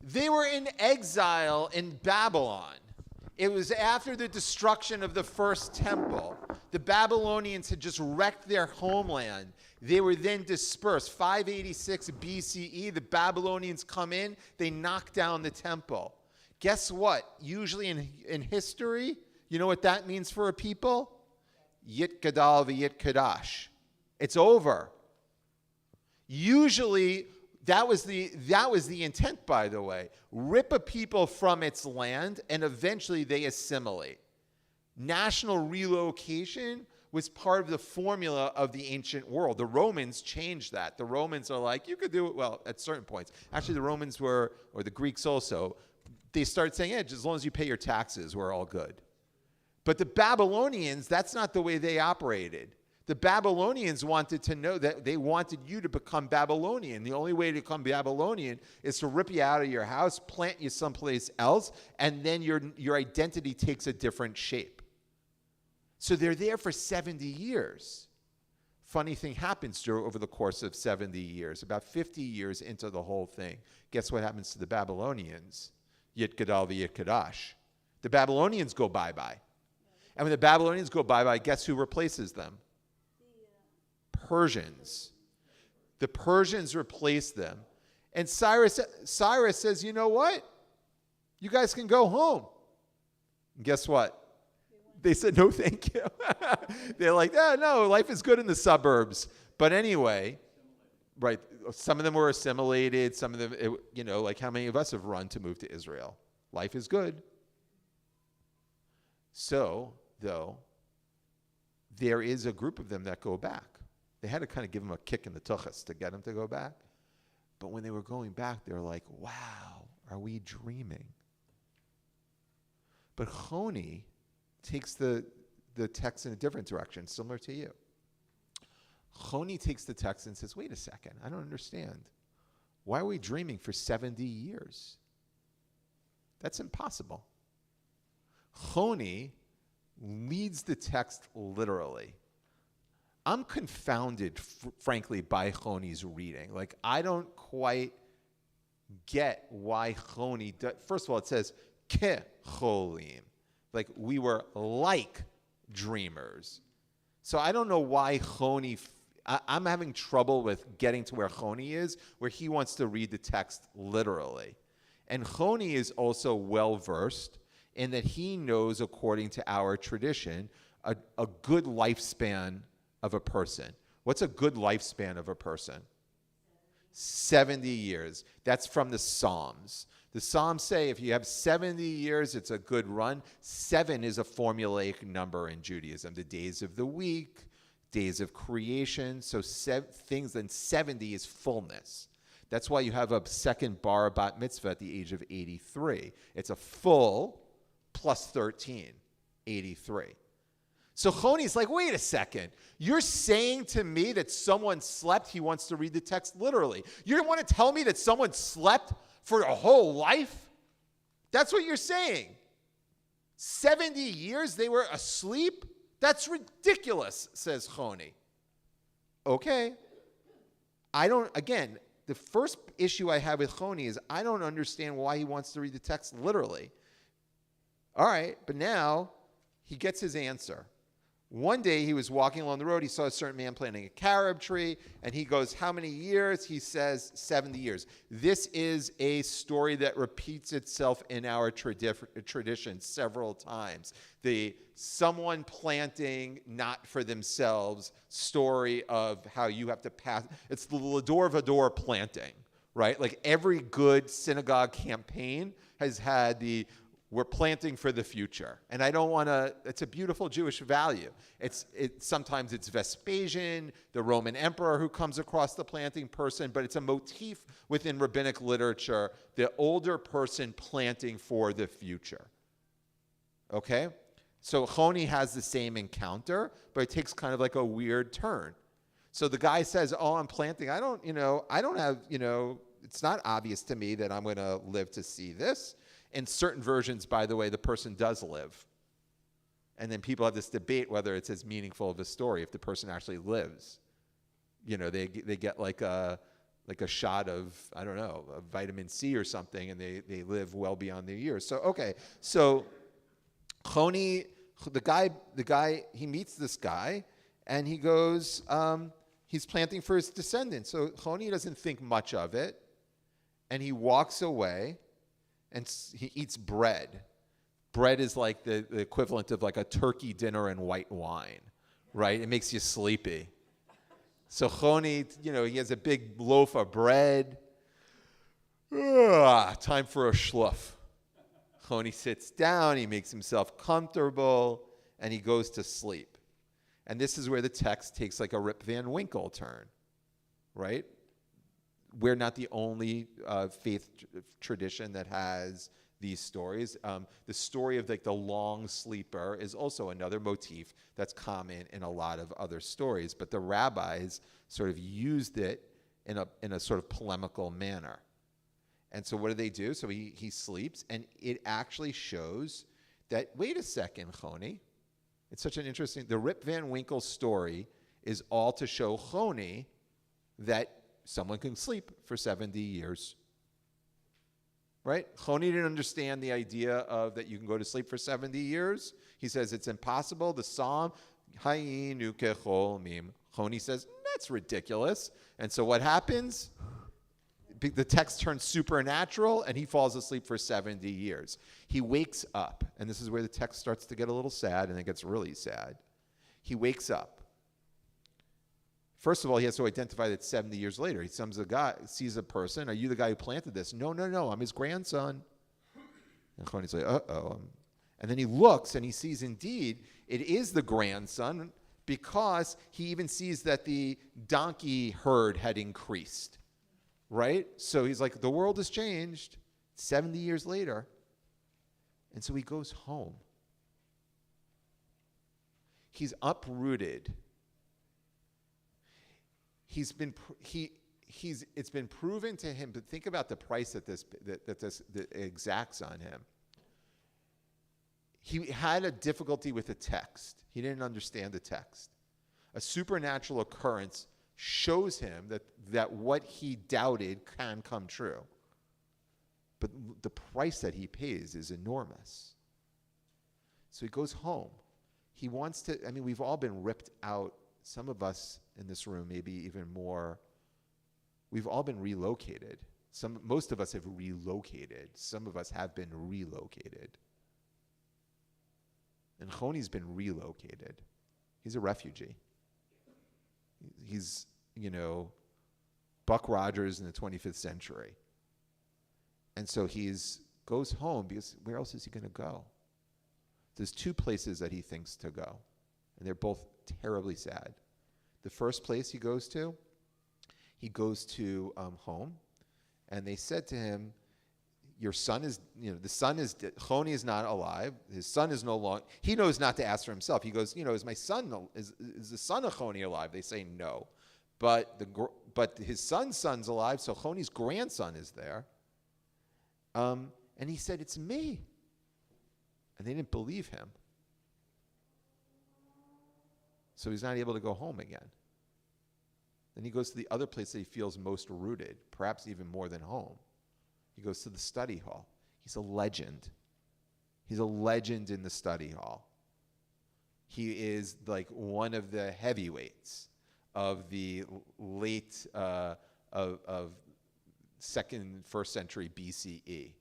They were in exile in Babylon. It was after the destruction of the first temple. The Babylonians had just wrecked their homeland. They were then dispersed. 586 BCE, the Babylonians come in, they knock down the temple. Guess what? Usually in history, you know what that means for a people? Yit gadal v'yit kadash. It's over. Usually, that was the intent, by the way. Rip a people from its land, and eventually they assimilate. National relocation was part of the formula of the ancient world. The Romans changed that. The Romans are like, you could do it, well, at certain points. Actually, the Romans were, or the Greeks also, they started saying, yeah, as long as you pay your taxes, we're all good. But the Babylonians, that's not the way they operated. The Babylonians wanted to know that they wanted you to become Babylonian. The only way to become Babylonian is to rip you out of your house, plant you someplace else, and then your identity takes a different shape. So they're there for 70 years. Funny thing happens over the course of 70 years, about 50 years into the whole thing. Guess what happens to the Babylonians? Yit gadal v'yit kadash. The Babylonians go bye-bye. And when the Babylonians go bye-bye, guess who replaces them? Persians. The Persians replaced them. And Cyrus says, you know what? You guys can go home. And guess what? They said, no, thank you. They're like, no, life is good in the suburbs. But anyway, right, some of them were assimilated. Some of them, like how many of us have run to move to Israel? Life is good. So, though, there is a group of them that go back. They had to kind of give them a kick in the tuchus to get them to go back. But when they were going back, they were like, wow, are we dreaming? But Choni takes the text in a different direction, similar to you. Choni takes the text and says, wait a second, I don't understand. Why are we dreaming for 70 years? That's impossible. Choni leads the text literally. I'm confounded, frankly, by Choni's reading. Like, I don't quite get why Choni first of all, it says, ke cholim. Like, we were like dreamers. So I don't know why Choni, I'm having trouble with getting to where Choni is, where he wants to read the text literally. And Choni is also well-versed in that he knows, according to our tradition, a good lifespan of a person. What's a good lifespan of a person? 70 years. That's from the Psalms. The Psalms say if you have 70 years, it's a good run. 7 is a formulaic number in Judaism. The days of the week, days of creation. So things, then 70 is fullness. That's why you have a second bar bat mitzvah at the age of 83. It's a full plus 13, 83. So Choni's like, wait a second. You're saying to me that someone slept? He wants to read the text literally. You want to tell me that someone slept for a whole life? That's what you're saying. 70 years they were asleep? That's ridiculous, says Choni. Okay. Again, the first issue I have with Choni is I don't understand why he wants to read the text literally. All right, but now he gets his answer. One day he was walking along the road. He saw a certain man planting a carob tree, and he goes, how many years? He says 70 years. This is a story that repeats itself in our tradition several times. The someone planting not for themselves story of how you have to pass. It's the Lador Vador planting, right? Like every good synagogue campaign has had we're planting for the future. And I don't want to, it's a beautiful Jewish value. Sometimes it's Vespasian, the Roman emperor who comes across the planting person, but it's a motif within rabbinic literature, the older person planting for the future. Okay? So Choni has the same encounter, but it takes kind of like a weird turn. So the guy says, oh, I'm planting. I don't have, it's not obvious to me that I'm going to live to see this. In certain versions, by the way, the person does live. And then people have this debate whether it's as meaningful of a story if the person actually lives. They get like a shot of, I don't know, of vitamin C or something, and they live well beyond their years. So, okay. So Choni, the guy, he meets this guy, and he goes, he's planting for his descendants. So Choni doesn't think much of it, and he walks away. And he eats bread. Bread is like the equivalent of like a turkey dinner and white wine, right? It makes you sleepy. So Choni, he has a big loaf of bread. Time for a shluff. Choni sits down, he makes himself comfortable, and he goes to sleep. And this is where the text takes like a Rip Van Winkle turn, right? We're not the only faith tradition that has these stories. The story of like the long sleeper is also another motif that's common in a lot of other stories, but the rabbis sort of used it in a sort of polemical manner. And so what do? So he sleeps, and it actually shows that, wait a second, Choni. It's such an interesting, the Rip Van Winkle story is all to show Choni that someone can sleep for 70 years, right? Choni didn't understand the idea of that you can go to sleep for 70 years. He says it's impossible. The Psalm, Hayinu kechol mim. Choni says, that's ridiculous. And so what happens? The text turns supernatural, and he falls asleep for 70 years. He wakes up, and this is where the text starts to get a little sad, and it gets really sad. He wakes up. First of all, he has to identify that 70 years later. He sees a person. Are you the guy who planted this? No, I'm his grandson. And Choni's like, uh-oh. And then he looks and he sees indeed it is the grandson, because he even sees that the donkey herd had increased, right? So he's like, the world has changed 70 years later. And so he goes home. He's uprooted. It's been proven to him, but think about the price that this exacts on him. He had a difficulty with the text. He didn't understand the text. A supernatural occurrence shows him that what he doubted can come true. But the price that he pays is enormous. So he goes home. He wants to, we've all been ripped out. Some of us in this room, maybe even more. We've all been relocated. Most of us have relocated. Some of us have been relocated. And Choni's been relocated. He's a refugee. He's, Buck Rogers in the 25th century. And so goes home because where else is he going to go? There's two places that he thinks to go, and they're both terribly sad. The first place he goes to home, and they said to him, your son is, Choni is not alive. His son is no longer, he knows not to ask for himself. He goes, is my son, is the son of Choni alive? They say no. But his son's alive, so Choni's grandson is there. And he said, it's me. And they didn't believe him. So he's not able to go home again. Then he goes to the other place that he feels most rooted, perhaps even more than home. He goes to the study hall. He's a legend. He's a legend in the study hall. He is like one of the heavyweights of the late, of first century BCE.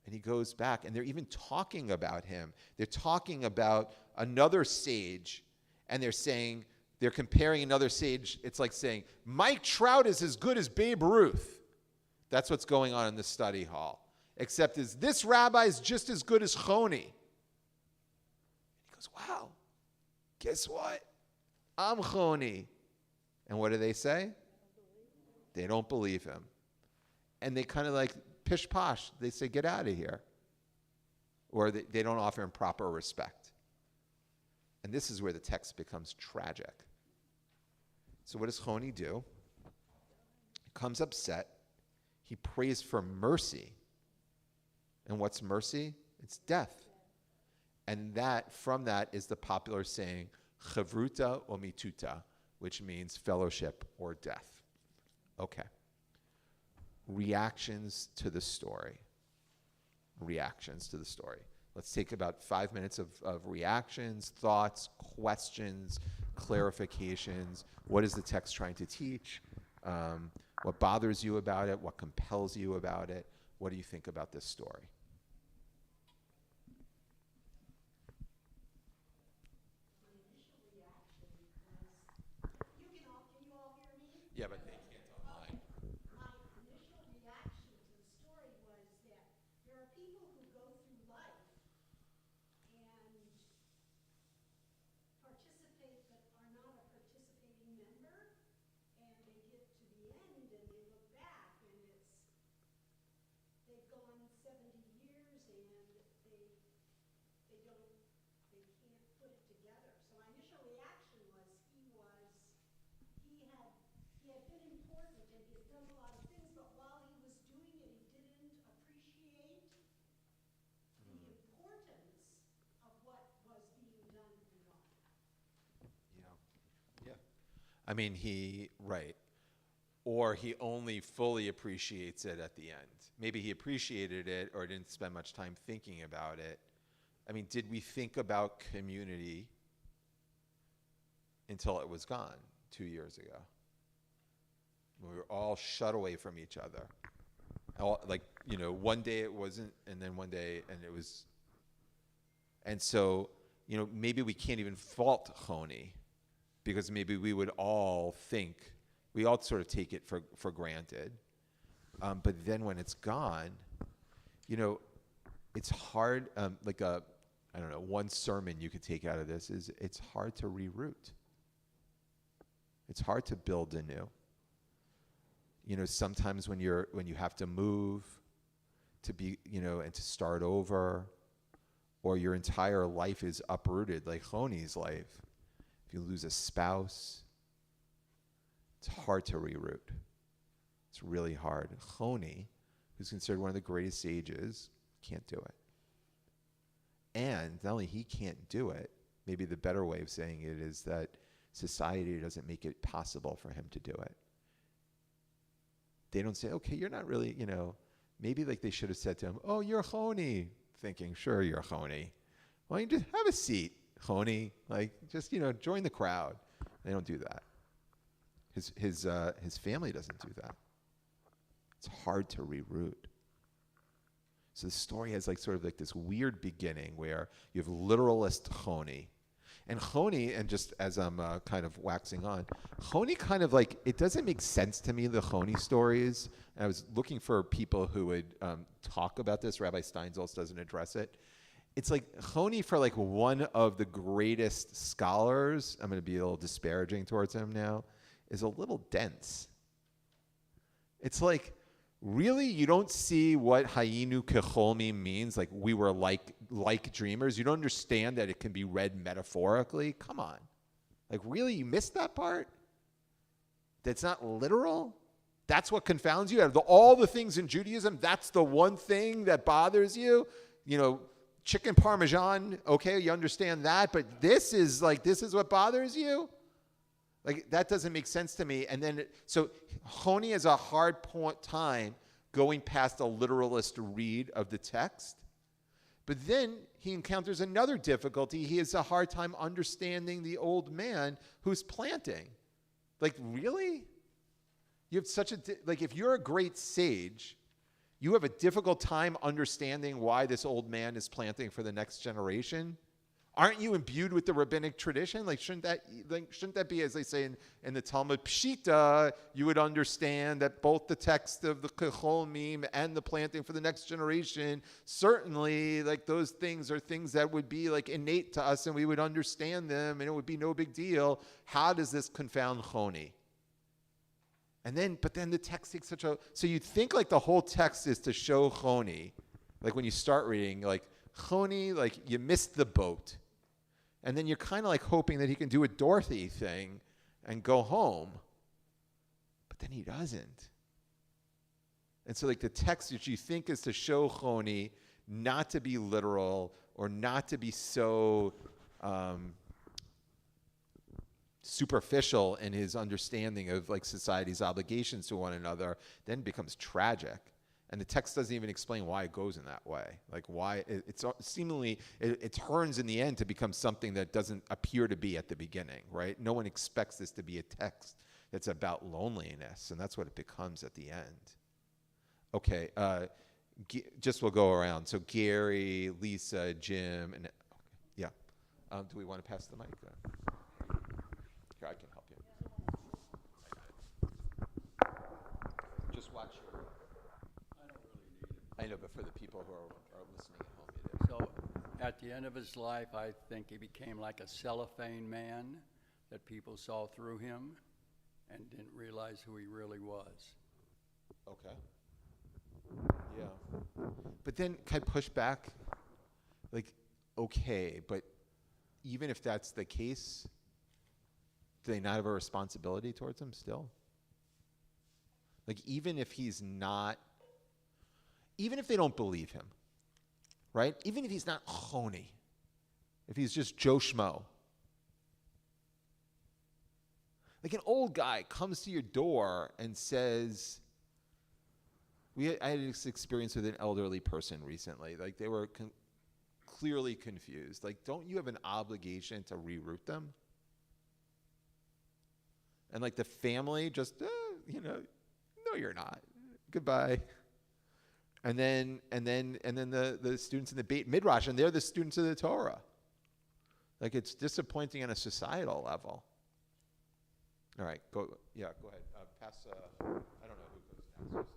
And he goes back, and they're even talking about him. They're talking about another sage, and they're comparing another sage. It's like saying, Mike Trout is as good as Babe Ruth. That's what's going on in the study hall. Except this rabbi is just as good as Choni. He goes, wow, guess what? I'm Choni. And what do they say? They don't believe him. And they kind of like, pish posh, they say, get out of here. Or they don't offer him proper respect. And this is where the text becomes tragic. So what does Choni do? He comes upset. He prays for mercy. And what's mercy? It's death. And from that is the popular saying, chavruta o mituta, which means fellowship or death. Okay. Reactions to the story. Let's take about 5 minutes of reactions, thoughts, questions, clarifications. What is the text trying to teach? What bothers you about it? What compels you about it? What do you think about this story? Yeah, but they can't online. My initial reaction to the story was that there are people who go through life and participate but are not a participating member, and they get to the end and they look back and they've gone 70 years and they can't put it together. So my initial reaction was he had been important and he had done a lot of things, but while he was doing it, he didn't appreciate the importance of what was being done for God. Yeah. Right. Or he only fully appreciates it at the end. Maybe he appreciated it or didn't spend much time thinking about it. Did we think about community until it was gone 2 years ago? We were all shut away from each other. One day it wasn't, and then one day, and it was. And so, maybe we can't even fault Choni, because maybe we would all sort of take it for granted. But then when it's gone, it's hard, I don't know, one sermon you could take out of this is it's hard to reroute. It's hard to build anew. You know, sometimes when you have to move to be, you know, and to start over, or your entire life is uprooted, like Choni's life. If you lose a spouse, it's hard to reroute. It's really hard. Choni, who's considered one of the greatest sages, can't do it. And not only he can't do it, maybe the better way of saying it is that society doesn't make it possible for him to do it. They don't say, okay, you're not really, you know, maybe like they should have said to him, oh, you're Choni, thinking, sure, you're Choni. Why don't you just have a seat, Choni? Like, just, you know, join the crowd. They don't do that. His family doesn't do that. It's hard to reroute. So the story has like sort of like this weird beginning where you have literalist Choni. And Choni, and just as I'm kind of waxing on, Choni kind of like, it doesn't make sense to me, the Choni stories. And I was looking for people who would talk about this. Rabbi Steinsaltz doesn't address it. It's like Choni, for like one of the greatest scholars, I'm going to be a little disparaging towards him now, is a little dense. It's like, really, you don't see what Hayinu Kecholmi means? Like, we were like dreamers? You don't understand that it can be read metaphorically? Come on. Like, really, you missed that part? That's not literal? That's what confounds you? Out of all the things in Judaism, that's the one thing that bothers you? You know, chicken parmesan, okay, you understand that, but this is what bothers you? Like, that doesn't make sense to me. And then, so Choni has a hard time going past a literalist read of the text. But then he encounters another difficulty. He has a hard time understanding the old man who's planting. Like, really? You have such a, like, if you're a great sage, you have a difficult time understanding why this old man is planting for the next generation? Aren't you imbued with the rabbinic tradition? Like, shouldn't that be, as they say in the Talmud, pshita, you would understand that both the text of the Kechol Mim and the planting for the next generation, certainly, like, those things are things that would be, like, innate to us, and we would understand them, and it would be no big deal. How does this confound Choni? But then the text takes so you'd think, like, the whole text is to show Choni, like, when you start reading, like, Choni, like, you missed the boat. And then you're kind of like hoping that he can do a Dorothy thing and go home. But then he doesn't. And so, like, the text that you think is to show Choni not to be literal or not to be so superficial in his understanding of, like, society's obligations to one another, then becomes tragic. And the text doesn't even explain why it goes in that way. Like, why it's seemingly, it turns in the end to become something that doesn't appear to be at the beginning, right? No one expects this to be a text that's about loneliness, and that's what it becomes at the end. Okay, just we'll go around. So Gary, Lisa, Jim, and yeah. Do we want to pass the mic? Here, I can help you. Just watch your. I know, but for the people who are listening at home, it is. So at the end of his life, I think he became like a cellophane man that people saw through him and didn't realize who he really was. Okay. Yeah. But then can I push back? Like, okay, but even if that's the case, do they not have a responsibility towards him still? Like, even if he's not, even if they don't believe him, right? Even if he's not Choni, if he's just Joe Schmo. Like, an old guy comes to your door and says, I had this experience with an elderly person recently. Like, they were clearly confused. Like, don't you have an obligation to reroute them? And, like, the family just, no, you're not. Goodbye. And then the students in the Beit Midrash, and they're the students of the Torah. Like, it's disappointing on a societal level. All right, go ahead. Pass. I don't know who goes next.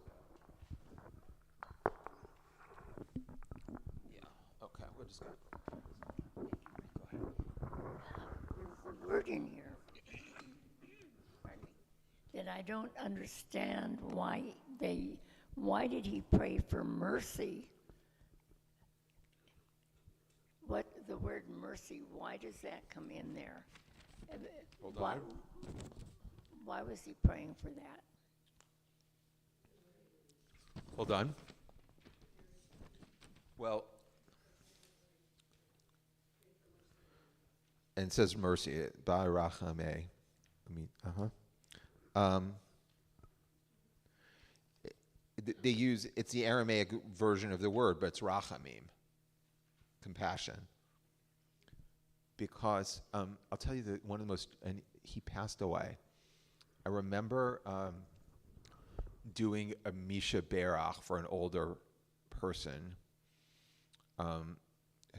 just go. Word in here pardon me, that I don't understand why did he pray for mercy? What the word mercy, why does that come in there? Hold why, on. why was he praying for that? Hold on. Well, and it says mercy, Ba'arachame. They use, it's the Aramaic version of the word, but it's rachamim, compassion. Because I'll tell you that one of the most, and he passed away. I remember doing a Misha Berach for an older person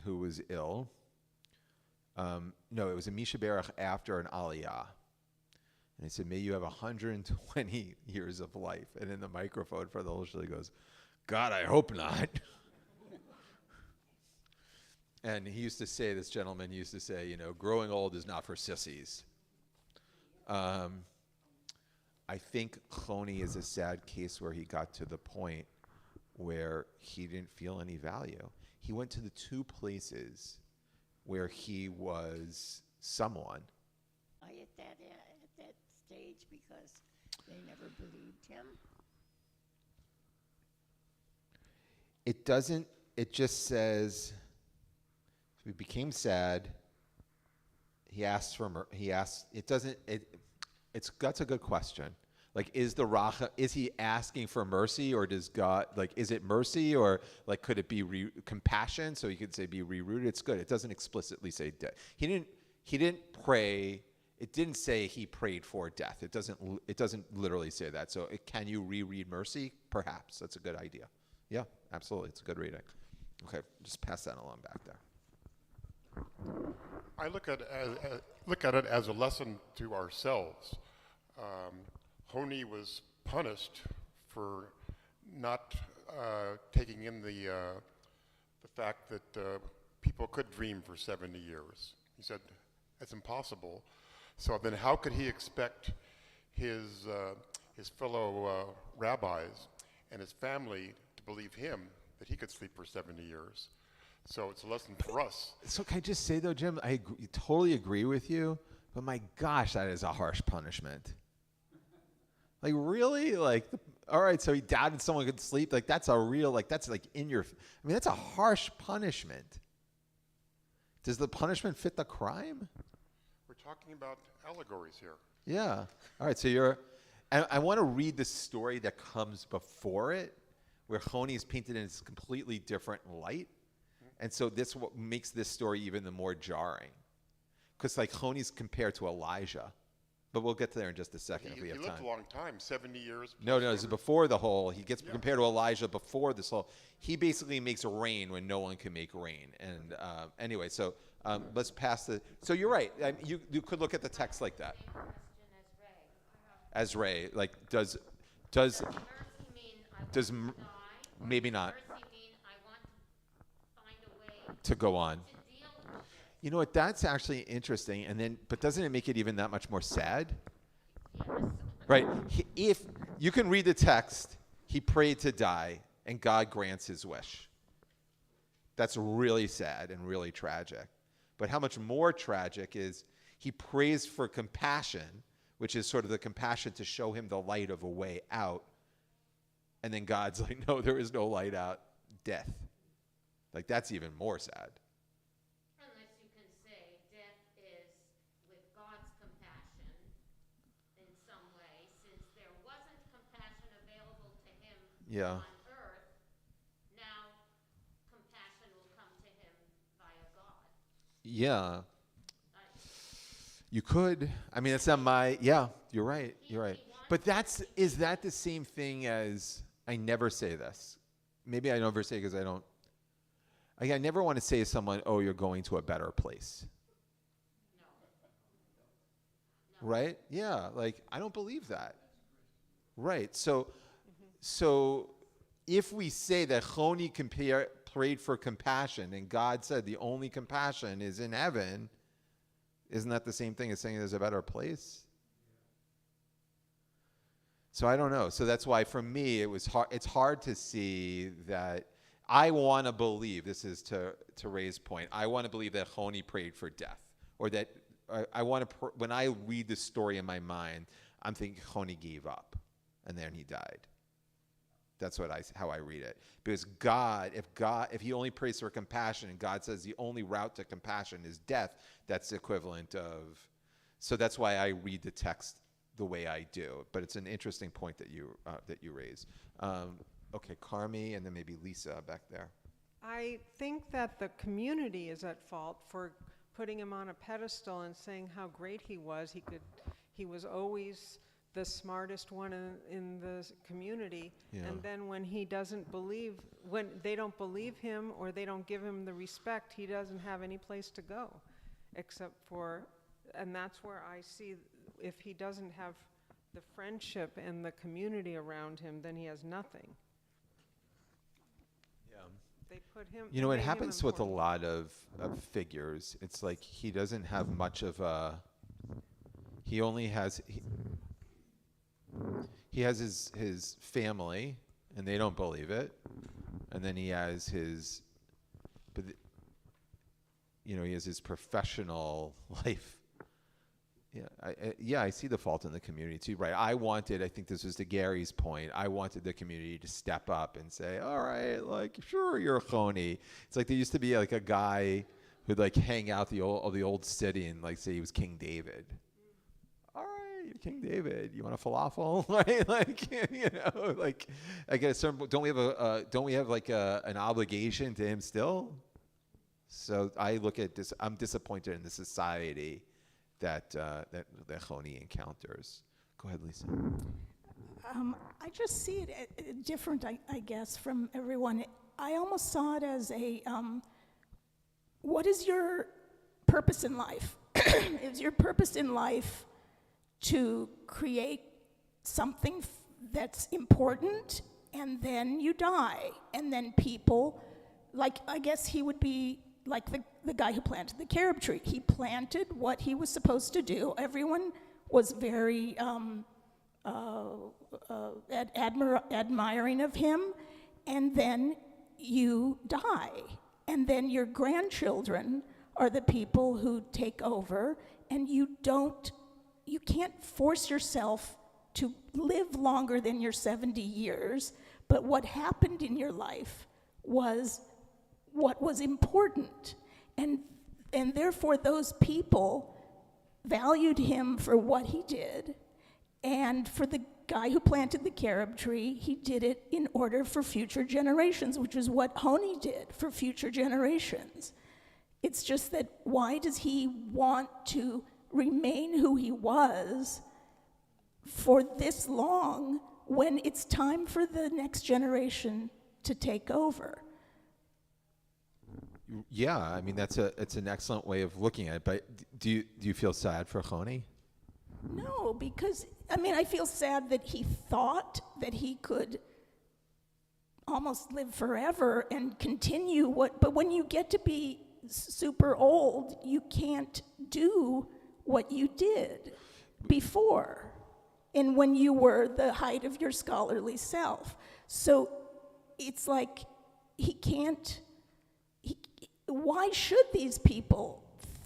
who was ill. No, it was a Misha Berach after an Aliyah. And he said, may you have 120 years of life. And in the microphone for the whole show, he goes, God, I hope not. And he used to say, this gentleman used to say, growing old is not for sissies. I think Choni is a sad case where he got to the point where he didn't feel any value. He went to the two places where he was someone. At that stage because they never believed him. It doesn't, it just says, he became sad. He asked for, that's a good question. Like, is he asking for mercy, or does God, is it mercy, or could it be compassion? So you could say be rerouted. It's good. It doesn't explicitly say death. He didn't pray. It didn't say he prayed for death. It doesn't literally say that. So can you reread mercy? Perhaps. That's a good idea. Yeah, absolutely. It's a good reading. Okay, just pass that along back there. I look at it as a lesson to ourselves. Honi was punished for not taking in the fact that people could dream for 70 years. He said, that's impossible. So then how could he expect his fellow rabbis and his family to believe him that he could sleep for 70 years? So it's a lesson for us. So can I just say, though, Jim, I totally agree with you, but my gosh, that is a harsh punishment. Really? All right, so he doubted someone could sleep. That's a real, that's in your, that's a harsh punishment. Does the punishment fit the crime? We're talking about allegories here. Yeah. All right, so I want to read the story that comes before it, where Honi is painted in a completely different light. And so this what makes this story even the more jarring. Because Honi's compared to Elijah. But we'll get to there in just a second if we have time. He lived a long time, 70 years. No, this is before the whole. He gets compared to Elijah before this whole. He basically makes rain when no one can make rain. And anyway, so let's pass the. So you're right. You could look at the text like that. As Ray, does Mercy mean I want does to die? maybe not Mercy mean I want to find a way to go on. to deal with it. You know what? That's actually interesting. And then, but doesn't it make it even that much more sad? Yes. Right. If you can read the text, he prayed to die, and God grants his wish. That's really sad and really tragic. But how much more tragic is he prays for compassion, which is sort of the compassion to show him the light of a way out. And then God's like, no, there is no light out. Death. That's even more sad. Unless you can say death is with God's compassion in some way, since there wasn't compassion available to him Yeah. on earth, now compassion will come to him via God. Yeah. You could. It's not my. Yeah, you're right. You're right. But is that the same thing as, I never say this. Maybe I never say because I don't. I never want to say to someone, oh, you're going to a better place. No. Right? Yeah. I don't believe that. Right. So if we say that Choni prayed for compassion, and God said the only compassion is in heaven, isn't that the same thing as saying there's a better place? So I don't know. So that's why for me it was hard. It's hard to see that. I want to believe, this is to Ray's point, I want to believe that Choni prayed for death, or that I want to, when I read the story in my mind, I'm thinking Choni gave up and then he died. That's how I read it. Because if he only prays for compassion and God says the only route to compassion is death, that's the equivalent of, so that's why I read the text the way I do. But it's an interesting point that you raise. Okay, Carmi, and then maybe Lisa back there. I think that the community is at fault for putting him on a pedestal and saying how great he was. He was always the smartest one in the community. Yeah. And then when when they don't believe him or they don't give him the respect, he doesn't have any place to go, except for, and that's where I see, if he doesn't have the friendship and the community around him, then he has nothing. They put him. You know, it happens with a lot of figures. It's like he doesn't have much of a. He only has. He has his family, and they don't believe it, and then he has his. But he has his professional life. Yeah, I see the fault in the community too, right? I think this was to Gary's point, I wanted the community to step up and say, all right, like, sure, you're a Choni. It's like there used to be like a guy who'd like hang out the old city and like say he was King David. All right, you're King David. You want a falafel? Right? Like, like I guess don't we have like an obligation to him still? So I look at this, I'm disappointed in the society that Choni encounters. Go ahead, Lisa. I just see it different, I guess, from everyone. I almost saw it as what is your purpose in life? Is your purpose in life to create something that's important, and then you die, and then people, like, I guess he would be like the guy who planted the carob tree. He planted what he was supposed to do. Everyone was very admiring of him, and then you die. And then your grandchildren are the people who take over, and you can't force yourself to live longer than your 70 years, but what happened in your life was what was important, and therefore those people valued him for what he did, and for the guy who planted the carob tree, he did it in order for future generations, which is what Choni did for future generations. It's just that why does he want to remain who he was for this long when it's time for the next generation to take over? Yeah, I mean it's an excellent way of looking at it. But do you feel sad for Choni? No, because I feel sad that he thought that he could almost live forever and continue but when you get to be super old, you can't do what you did before and when you were the height of your scholarly self. So it's like he can't. Why should these people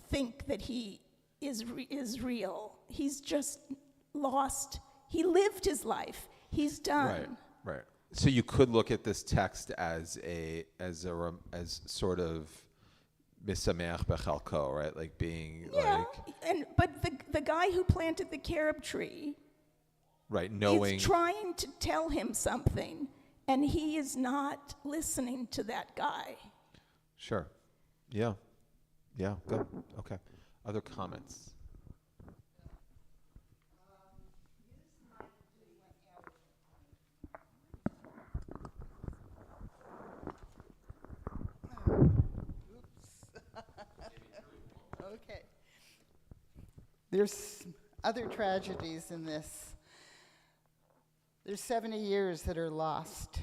think that he is real? He's just lost. He lived his life. He's done. Right. So you could look at this text as sort of misameach bechalko, right? Like being but the guy who planted the carob tree, right, knowing, is trying to tell him something, and he is not listening to that guy. Sure. Yeah. Good. Okay. Other comments? Okay. There's other tragedies in this. There's 70 years that are lost.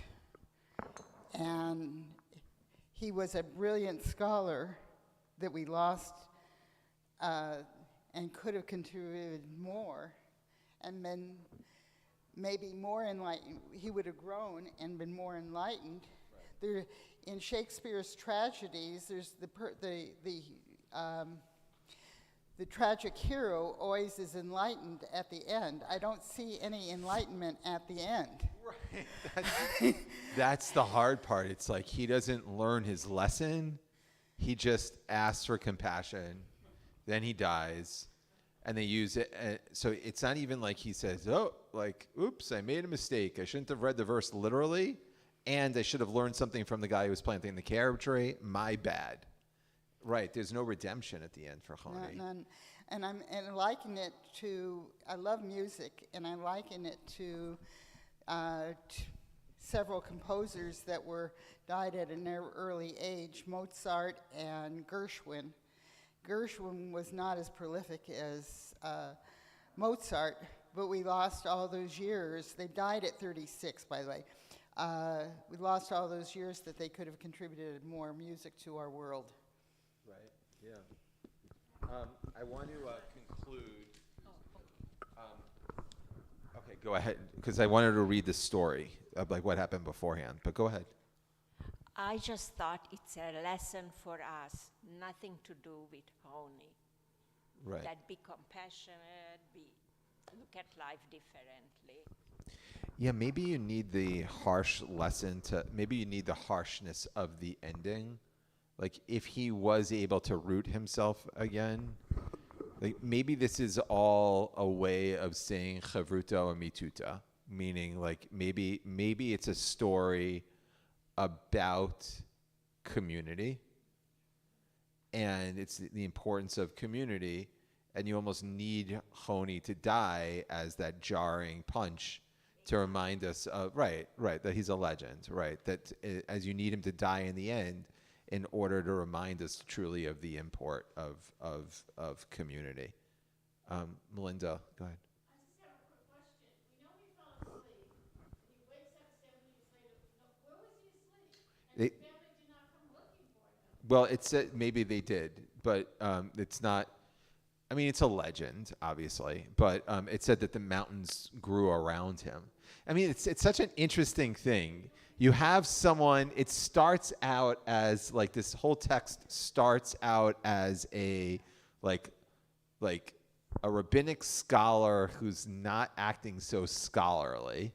And he was a brilliant scholar that we lost and could have contributed more and been maybe more enlightened. He would have grown and been more enlightened. There, in Shakespeare's tragedies, there's the tragic hero always is enlightened at the end. I don't see any enlightenment at the end. Right. That's the hard part. It's like he doesn't learn his lesson. He just asks for compassion. Then he dies. And they use it. So it's not even like he says, oh, like, oops, I made a mistake. I shouldn't have read the verse literally. And I should have learned something from the guy who was planting the carrot tree. My bad. Right. There's no redemption at the end for Choni. None. And I liken it to, I love music, and I liken it to several composers that died at an early age, Mozart and Gershwin. Gershwin was not as prolific as Mozart, but we lost all those years. They died at 36, by the way. We lost all those years that they could have contributed more music to our world. Right, yeah. I want to conclude. Okay, go ahead, because I wanted to read the story of like what happened beforehand, but go ahead. I just thought it's a lesson for us, nothing to do with Choni. Right. That be compassionate, look at life differently. Yeah, maybe you need the harsh lesson maybe you need the harshness of the ending. Like if he was able to root himself again, like maybe this is all a way of saying chavruta amituta, meaning like maybe it's a story about community, and it's the importance of community, and you almost need Choni to die as that jarring punch to remind us of right that he's a legend, right, that as you need him to die in the end in order to remind us truly of the import of community. Melinda, go ahead. I just have a quick question. We know he fell asleep, and he wakes up 7 years later. No, where was he asleep? And his family did not come looking for him. Well, it said maybe they did, but it's not. I mean, it's a legend, obviously, but it said that the mountains grew around him. I mean, it's such an interesting thing. You have someone. It starts out as like this whole text starts out as a like a rabbinic scholar who's not acting so scholarly,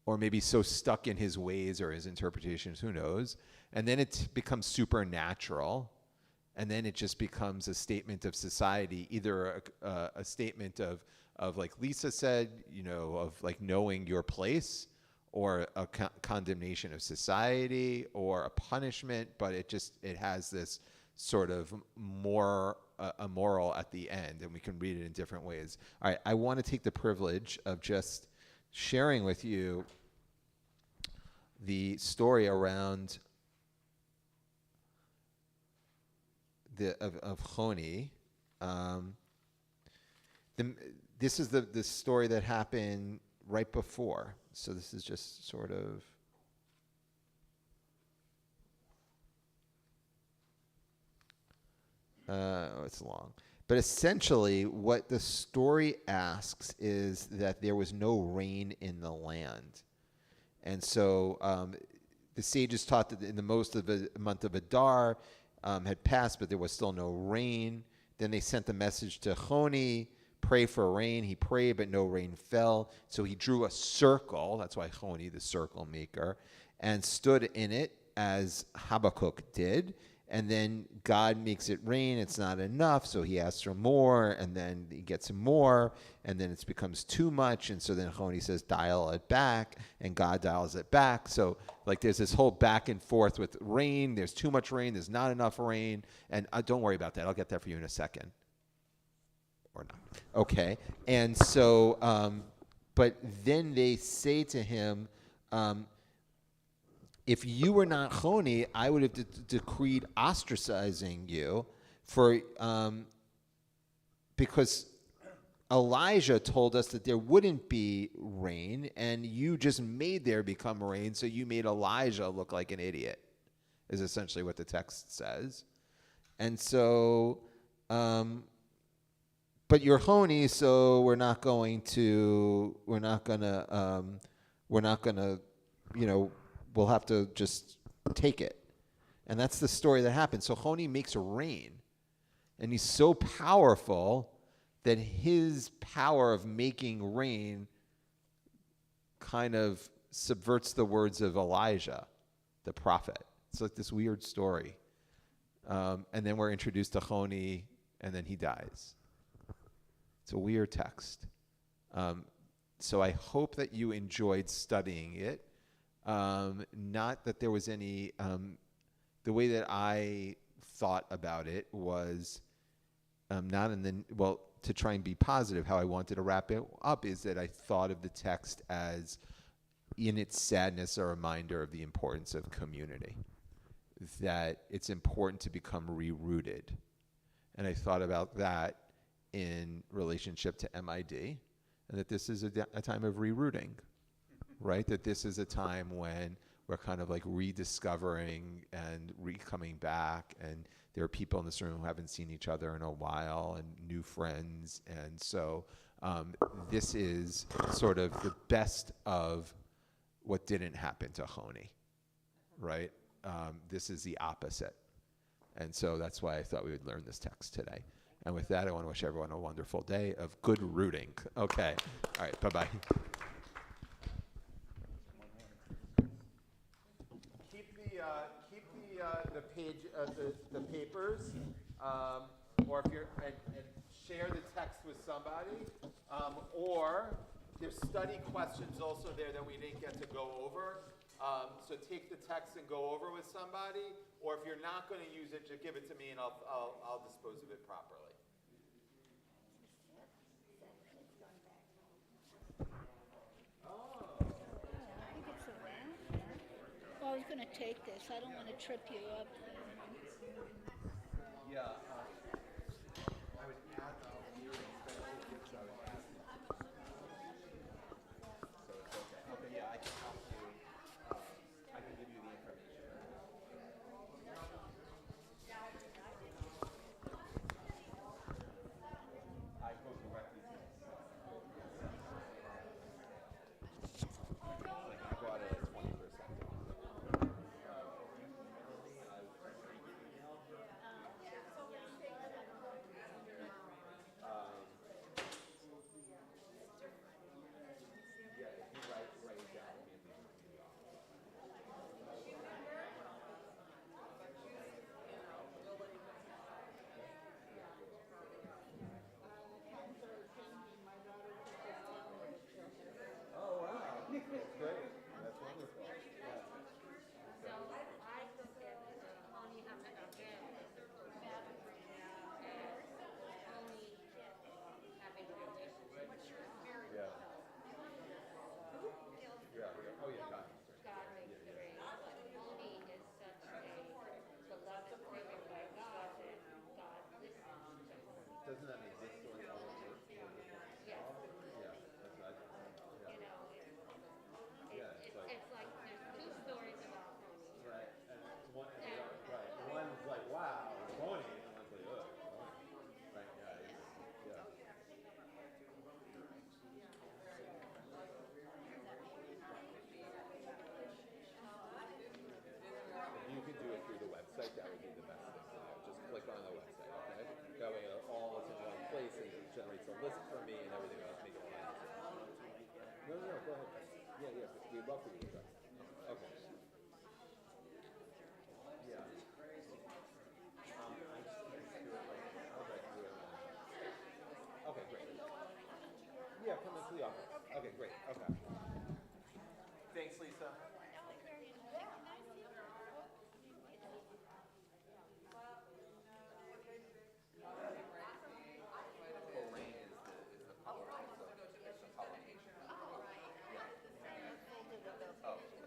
or maybe so stuck in his ways or his interpretations, who knows? And then it becomes supernatural, and then it just becomes a statement of society, either a statement of like Lisa said, you know, of like knowing your place, or a condemnation of society, or a punishment, but it has this sort of a moral at the end, and we can read it in different ways. All right, I want to take the privilege of just sharing with you the story around of Choni. This is the story that happened right before. So this is just sort of it's long. But essentially, what the story asks is that there was no rain in the land. And so the sages taught that in the most of the month of Adar had passed, but there was still no rain. Then they sent the message to Choni, pray for rain. He prayed, but no rain fell. So he drew a circle. That's why Choni, the circle maker, and stood in it as Habakkuk did. And then God makes it rain. It's not enough, so he asks for more, and then he gets more, and then it becomes too much, and so then Choni says, dial it back, and God dials it back. So like there's this whole back and forth with rain. There's too much rain. There's not enough rain. And don't worry about that. I'll get that for you in a second. Or not. Okay. And so, but then they say to him, if you were not Choni, I would have decreed ostracizing you because Elijah told us that there wouldn't be rain, and you just made there become rain, so you made Elijah look like an idiot, is essentially what the text says. And so, but you're Honi, so we're not gonna, we'll have to just take it. And that's the story that happens. So Honi makes rain, and he's so powerful that his power of making rain kind of subverts the words of Elijah, the prophet. It's like this weird story. And then we're introduced to Honi, and then he dies. It's a weird text. So I hope that you enjoyed studying it. Not that there was any, the way that I thought about it was not in the, well, to try and be positive, how I wanted to wrap it up is that I thought of the text as, in its sadness, a reminder of the importance of community, that it's important to become rerouted. And I thought about that in relationship to MID, and that this is a time of rerouting, right? That this is a time when we're kind of like rediscovering and coming back, and there are people in this room who haven't seen each other in a while, and new friends. And so this is sort of the best of what didn't happen to Honi, right? This is the opposite. And so that's why I thought we would learn this text today. And with that, I want to wish everyone a wonderful day of good rooting. Okay. All right. Bye-bye. Keep the page, the papers, or if you're, and share the text with somebody, or there's study questions also there that we didn't get to go over. So take the text and go over with somebody, or if you're not going to use it, just give it to me and I'll dispose of it properly. Well, I was going to take this. I don't want to trip you up. Yeah. I would add your expenses, so I would add. So it's okay. Okay, yeah, I can help you. I can give you the information. I go directly to like I bought it at 20% off. Oh, wow. That's great. That's wonderful. Yeah. So I look at Honi Hamid Abed as only having a relationship with spirit. Yeah. Yeah. Oh, yeah, God. God makes the rain. Honi is such a beloved figure by God that God listens to Honi. Doesn't that make this story all over? Yes. Yeah. That's what I think. Yeah. You know, Yeah, it's like there's two stories about Honi. Right. And one, right. One's like, wow, Honi, and one's like, ugh. Right. Yeah. You can do it through the website. That would be the best thing to do. Just click on the website, okay? That way it all is in one place and it generates a list for me and everything else. Make it a lot easier. No, go ahead. Yeah. We'd love for you to try. Okay. Yeah. Okay, great. Yeah, come into the office. Okay, great. Okay. Thanks, Lisa. Oh.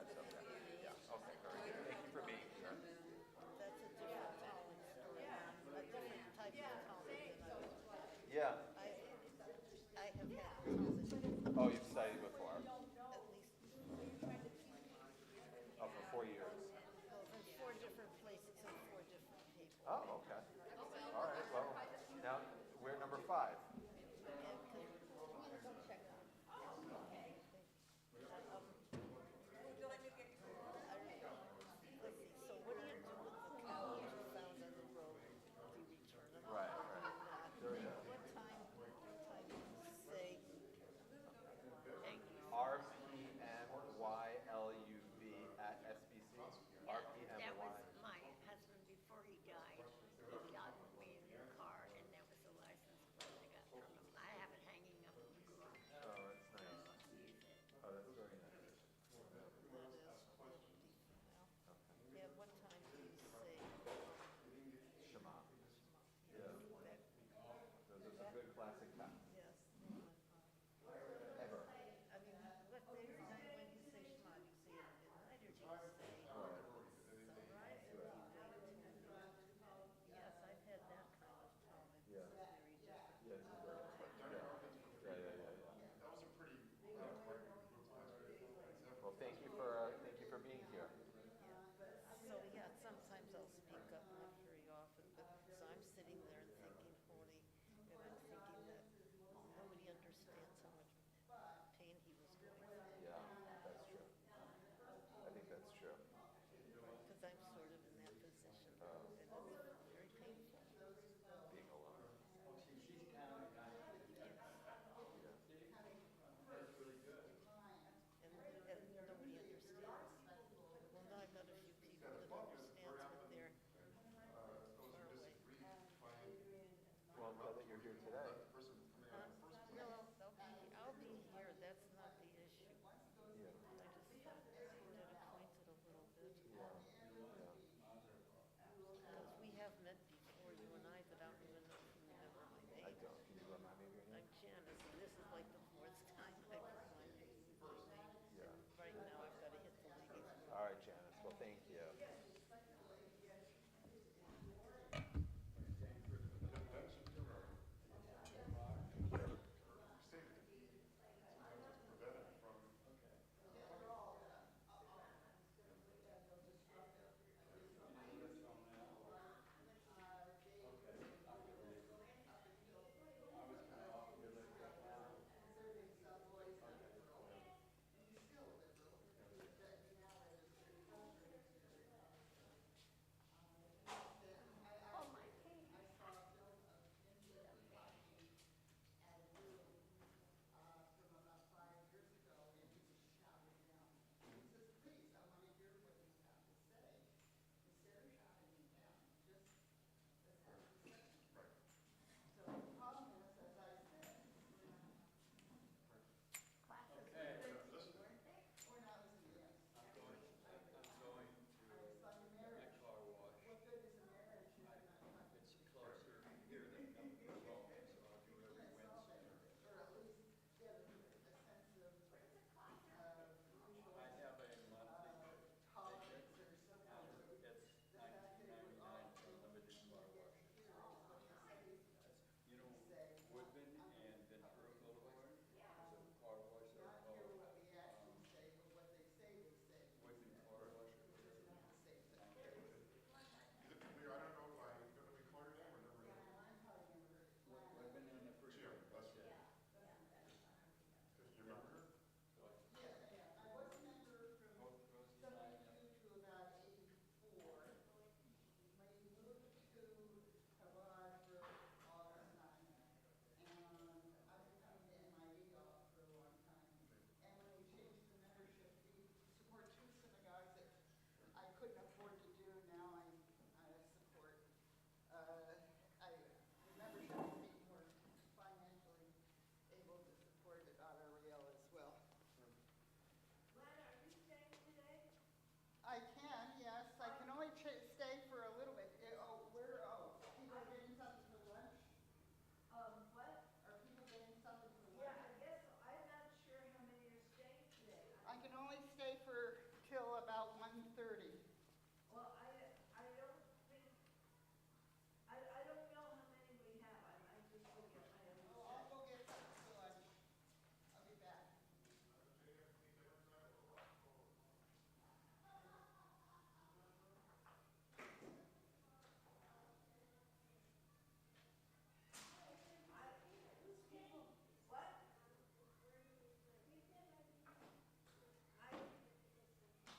donkey.